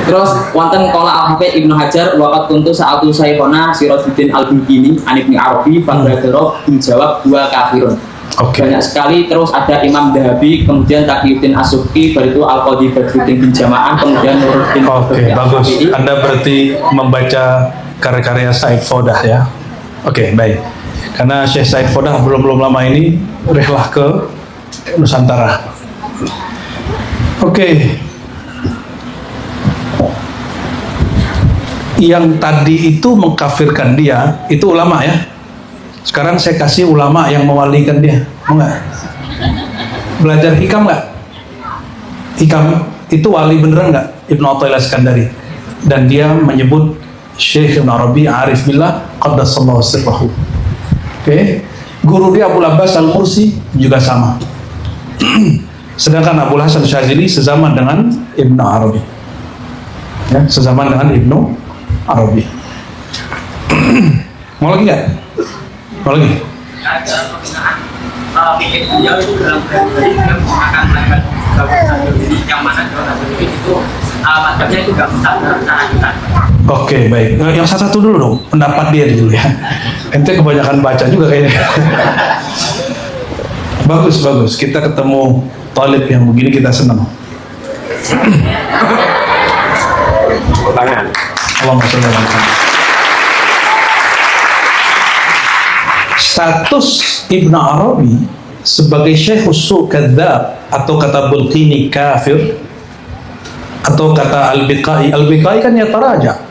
Terus wonten qala al-Hafidz Ibnu Hajar waqat kuntu sa'atu saykhona Sirajuddin al-Bulkini an Ibnu Arabi fadhakara menjawab dua kafirun. Oke. Banyak sekali. Terus ada Imam Dahabi, kemudian Taqiyuddin As-Subki, baru itu Al-Qadhi Badruddin bin Jamaah, kemudian Nuruddin. Oke, bagus. Anda berarti membaca karya-karya Said Fodah ya. Oke, baik. Karena Syekh Said Fodah belum lama ini rehlah ke Nusantara. Oke. Yang tadi itu mengkafirkan dia, itu ulama ya. Sekarang saya kasih ulama yang mewalikan dia. Mau nggak? Belajar hikam nggak? Hikam itu wali beneran nggak? Ibnu Athaillah Iskandari. Dan dia menyebut Syekh Ibnu Arabi Arif Billah Qaddasallahu sirrahu. Oke. Guru dia Abu Abbas Al-Mursi juga sama. Sedangkan Abu Hasan Syazili sezaman dengan Ibnu Arabi. Ya, sezaman dengan Ibnu Arabi. Mau lagi nggak? Mau lagi? Pikir beliau itu dalam pribadi beliau akan melakukan jadi yang mana dalam itu alamatnya itu nggak benar cara kita. Oke, baik. Yang satu dulu dong, pendapat dia dulu ya. Ente kebanyakan baca juga kayaknya. Bagus, bagus. Kita ketemu talib yang begini kita senang. Tangan. Allahumma sholli ala Muhammad. Status Ibnu Arabi sebagai Syekh Usul Kadzab atau kata Bulqini kafir atau kata Al-Biqai kan yataraja.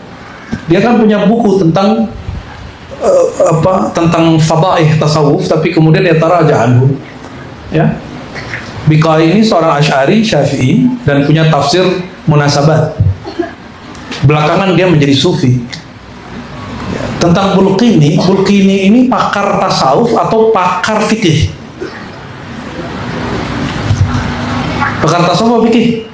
Dia kan punya buku tentang tentang fadaih tasawuf, tapi kemudian yataraja anhu. Ya. Biqai ini seorang Asy'ari Syafi'i dan punya tafsir munasabat. Belakangan dia menjadi sufi. Tentang Bulqini ini pakar tasawuf atau pakar fikih? Pakar tasawuf atau fikih?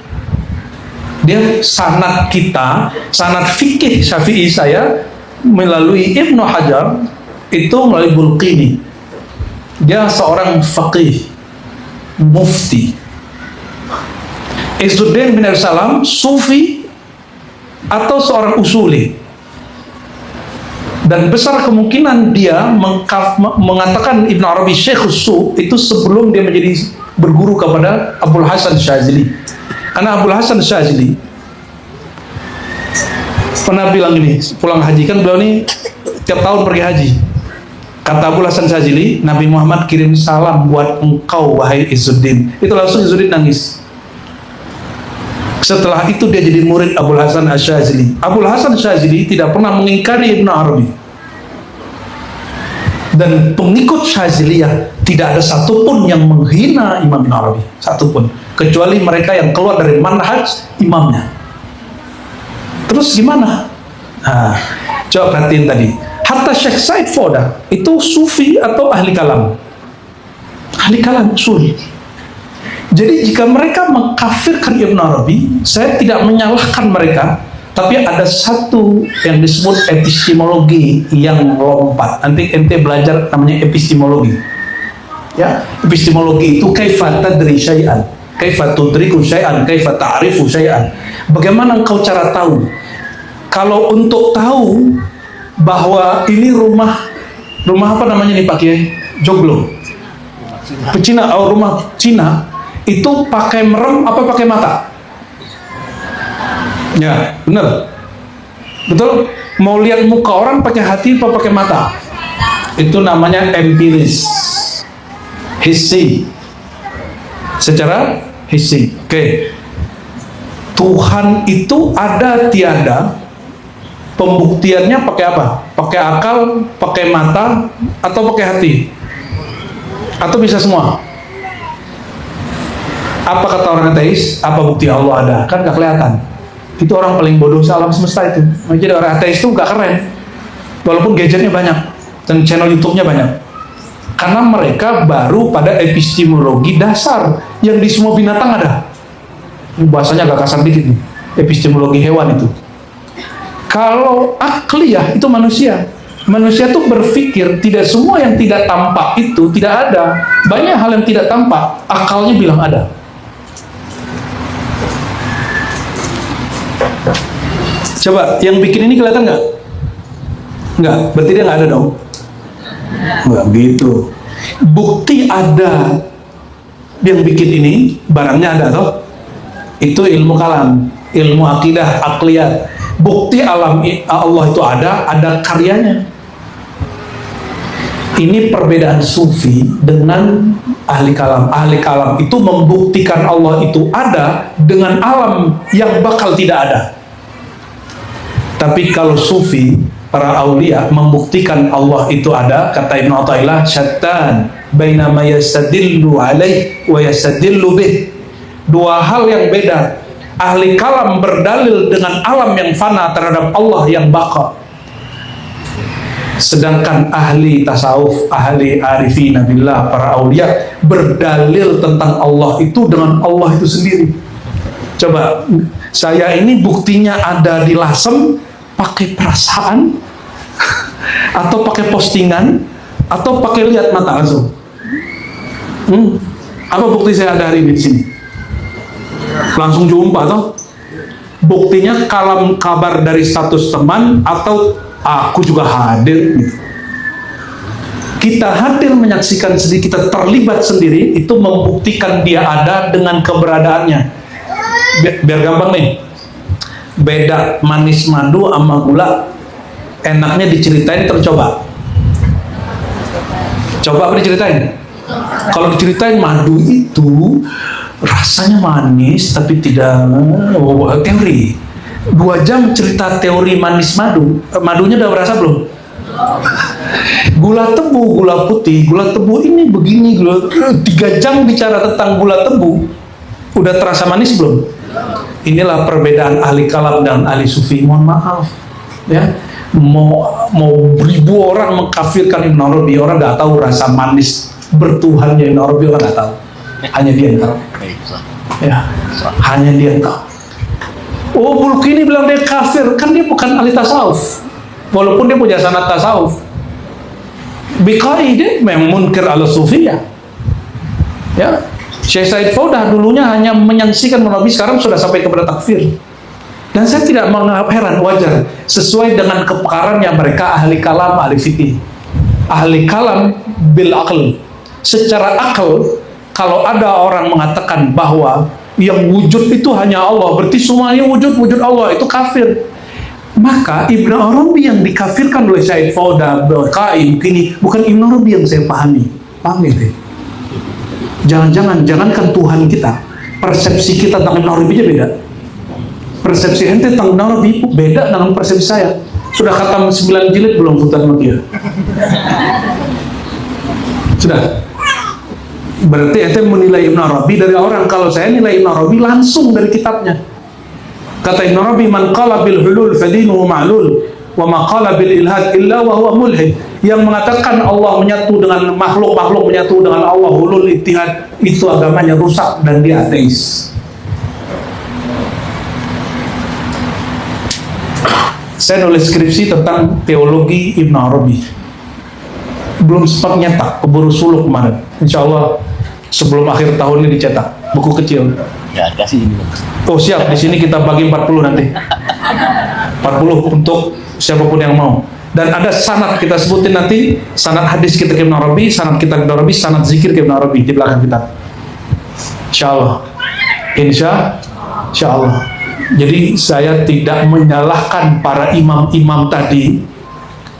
Dia sanad kita, sanad fikih Syafi'i saya melalui Ibnu Hajar itu melalui Bulqini. Dia seorang faqih, mufti. Izzuddin bin Abdus Salam sufi atau seorang usuli. Dan besar kemungkinan dia mengatakan Ibnu Arabi Syekh Usul itu sebelum dia menjadi berguru kepada Abul Hasan Syazili. Karena Abul Hasan Syazili pernah bilang ini, pulang haji kan beliau ini tiap tahun pergi haji. Kata Abul Hasan Syazili, Nabi Muhammad kirim salam buat engkau wahai Izzuddin. Itu langsung Izzuddin nangis. Setelah itu dia jadi murid Abul Hasan Asyazili. Abul Hasan Asyazili tidak pernah mengingkari Ibnu Arabi. Dan pengikut Syaziliyah tidak ada satupun yang menghina Imam Ibnu Arabi, satupun, kecuali mereka yang keluar dari manhaj imamnya. Terus gimana? Nah, coba perhatiin tadi. Hatta Syekh Said Fodah itu sufi atau ahli kalam? Ahli kalam usul. Jadi jika mereka mengkafirkan Ibnu Arabi, saya tidak menyalahkan mereka, tapi ada satu yang disebut epistemologi yang lompat. Nanti ente belajar namanya epistemologi. Ya, epistemologi itu kaifa tadri syai'an, kaifa tudriku syai'an, kaifa ta'rifu syai'an. Bagaimana engkau cara tahu? Kalau untuk tahu bahwa ini rumah apa namanya nih Pak Kiai? Joglo. Pecina, rumah Cina. Itu pakai merem apa pakai mata? Ya, benar. Betul? Mau lihat muka orang pakai hati apa pakai mata? Itu namanya empiris. Hissi. Secara hissing. Oke. Tuhan itu ada tiada, pembuktiannya pakai apa? Pakai akal, pakai mata, atau pakai hati? Atau bisa semua? Apa kata orang ateis? Apa bukti Allah ada? Kan gak kelihatan. Itu orang paling bodoh alam semesta itu. Jadi orang ateis itu gak keren, walaupun gadgetnya banyak dan channel YouTube-nya banyak. Karena mereka baru pada epistemologi dasar yang di semua binatang ada. Bahasanya agak kasar dikit nih, epistemologi hewan itu. Kalau akliyah itu manusia. Manusia tuh berpikir tidak semua yang tidak tampak itu tidak ada. Banyak hal yang tidak tampak, akalnya bilang ada. Coba, yang bikin ini kelihatan nggak? Nggak, berarti dia nggak ada dong. Nggak gitu. Bukti ada yang bikin ini, barangnya ada toh. Itu ilmu kalam, ilmu akidah, akliyat. Bukti alam Allah itu ada karyanya. Ini perbedaan sufi dengan ahli kalam. Ahli kalam itu membuktikan Allah itu ada dengan alam yang bakal tidak ada. Tapi kalau sufi, para aulia membuktikan Allah itu ada, kata Ibnu Athaillah, syattan baina ma yastadillu alaih wa yastadillu bih. Dua hal yang beda. Ahli kalam berdalil dengan alam yang fana terhadap Allah yang baka. Sedangkan ahli tasawuf, ahli arifina billah, para aulia berdalil tentang Allah itu dengan Allah itu sendiri. Coba, saya ini buktinya ada di Lasem pakai perasaan atau pakai postingan atau pakai lihat mata langsung. Apa bukti saya ada hari ini di sini? Langsung jumpa toh. Buktinya kalam kabar dari status teman atau aku juga hadir gitu. Kita hadir menyaksikan sendiri, kita terlibat sendiri, itu membuktikan dia ada dengan keberadaannya. Biar gampang nih, beda manis madu sama gula, enaknya diceritain tercoba. Coba apa diceritain? Kalau diceritain madu itu rasanya manis tapi tidak teori. 2 jam cerita teori manis madu, madunya udah berasa belum? Gula tebu, gula putih, gula tebu ini begini, 3 jam bicara tentang gula tebu, udah terasa manis belum? Inilah perbedaan ahli kalam dan ahli sufi. Mohon maaf ya, mau ribu orang mengkafirkan Ibn Arabi, orang nggak tahu rasa manis bertuhannya Ibn Arabi, orang nggak tahu. Hanya dia yang tahu. Ya, hanya dia yang tahu. Oh, Bulkini bilang dia kafir, kan dia bukan ahli tasawuf, walaupun dia punya sanad tasawuf. Biqai dia memang munkir ala sufiyah. Ya, Syekh Said Faudah dulunya hanya menyaksikan Nabi, sekarang sudah sampai kepada takfir. Dan saya tidak heran, wajar, sesuai dengan kepakarannya mereka ahli kalam, ahli fikih. Ahli kalam bil aql, secara akal. Kalau ada orang mengatakan bahwa yang wujud itu hanya Allah, berarti semuanya wujud Allah, itu kafir. Maka Ibn Arabi yang dikafirkan oleh Syekh Faudah, Qaim, kini bukan Ibn Arabi yang saya pahami. Paham ya? Jangankan Tuhan kita, persepsi kita tentang Ibn Arabi aja beda. Persepsi ente tentang Ibn Arabi beda dengan persepsi saya. Sudah khatam 9 jilid belum Futuhat Makkiyah? Sudah. Berarti ente menilai Ibn Arabi dari orang. Kalau saya nilai Ibn Arabi langsung dari kitabnya. Kata Ibn Arabi, man qala bil hulul fadinuhu ma'lul wa ma qala bil ilhad illa wa huwa mulhid. Yang mengatakan Allah menyatu dengan makhluk menyatu dengan Allah, hulul ittihad, itu agamanya rusak dan dia ateis. Saya nulis skripsi tentang teologi Ibn Arabi, belum sempat nyetak, keburu suluk kemarin. Insya Allah sebelum akhir tahun ini dicetak, buku kecil. Ya, kasih ini. Oh siap, di sini kita bagi 40 nanti. 40 untuk siapapun yang mau. Dan ada sanad, kita sebutin nanti, sanad hadis kita ke Ibn Arabi, sanad kita ke Ibn Arabi, sanad zikir ke Ibn Arabi di belakang kita. Insya Allah. Insya Allah. Jadi saya tidak menyalahkan para imam-imam tadi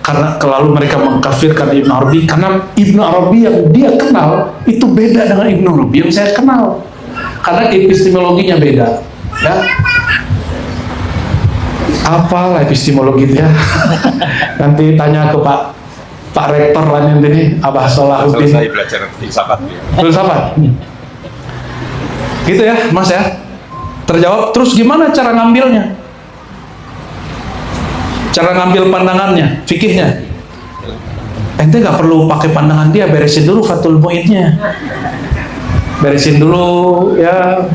karena lalu mereka mengkafirkan Ibn Arabi, karena Ibn Arabi yang dia kenal itu beda dengan Ibn Arabi yang saya kenal. karena epistemologinya beda, ya. Apalah epistemologi itu ya? Nanti tanya ke Pak Rektor lah nanti nih, Abah Salahuddin. Selesai belajar filsafat ya. Filsafat. Gitu ya, Mas ya. Terjawab. Terus gimana cara ngambilnya? Cara ngambil pandangannya, fikihnya. Ente nggak perlu pakai pandangan dia, beresin dulu Fathul Mu'innya. Beresin dulu ya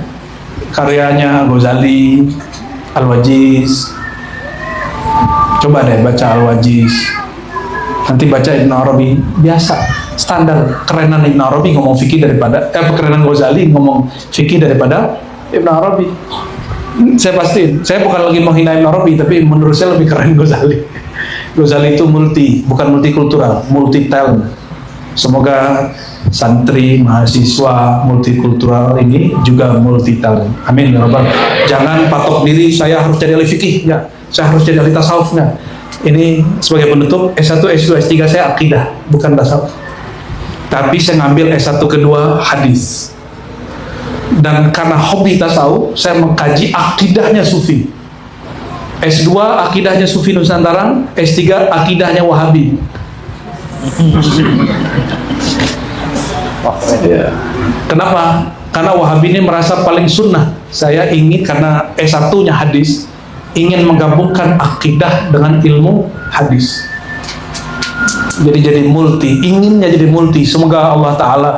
karyanya Ghazali, Al-Wajiz. Coba deh baca Al-Wajiz. Nanti baca Ibn Arabi, biasa, standar. Kerenan Ibn Arabi ngomong fikih daripada, kerenan Ghazali ngomong fikih daripada Ibn Arabi. Saya pastiin, saya bukan lagi menghina Ibn Arabi, tapi menurut saya lebih keren Ghazali. Ghazali itu multi, bukan multikultural, multi talent. Semoga santri, mahasiswa multikultural ini juga multi talent. Amin ya Rabbal. Jangan patok diri saya harus jadi ahli fikih, ya. Saya harus jadi ahli tasawuf, ya. Ini sebagai penutup S1, S2, S3 saya akidah, bukan tasawuf. Tapi saya ngambil S1 kedua hadis. Dan karena hobi tasawuf, saya mengkaji akidahnya Sufi. S2 akidahnya Sufi Nusantara, S3 akidahnya Wahabi. Ya. Kenapa? Karena Wahabi ini merasa paling sunnah. Saya ingin, karena S1-nya hadis, ingin menggabungkan akidah dengan ilmu hadis. Jadi multi, inginnya jadi multi. Semoga Allah Ta'ala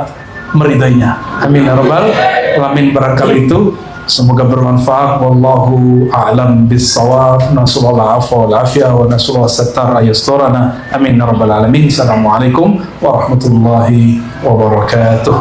meridainya. Amin ya Rabbal alamin. Barangkali itu semoga bermanfaat. Wallahu a'lam bis-shawab. Nasallallahu afwa wal afiyah wa nasallallahu sattar ayasturana. Amin ya Rabbal alamin. Assalamualaikum warahmatullahi wabarakatuh.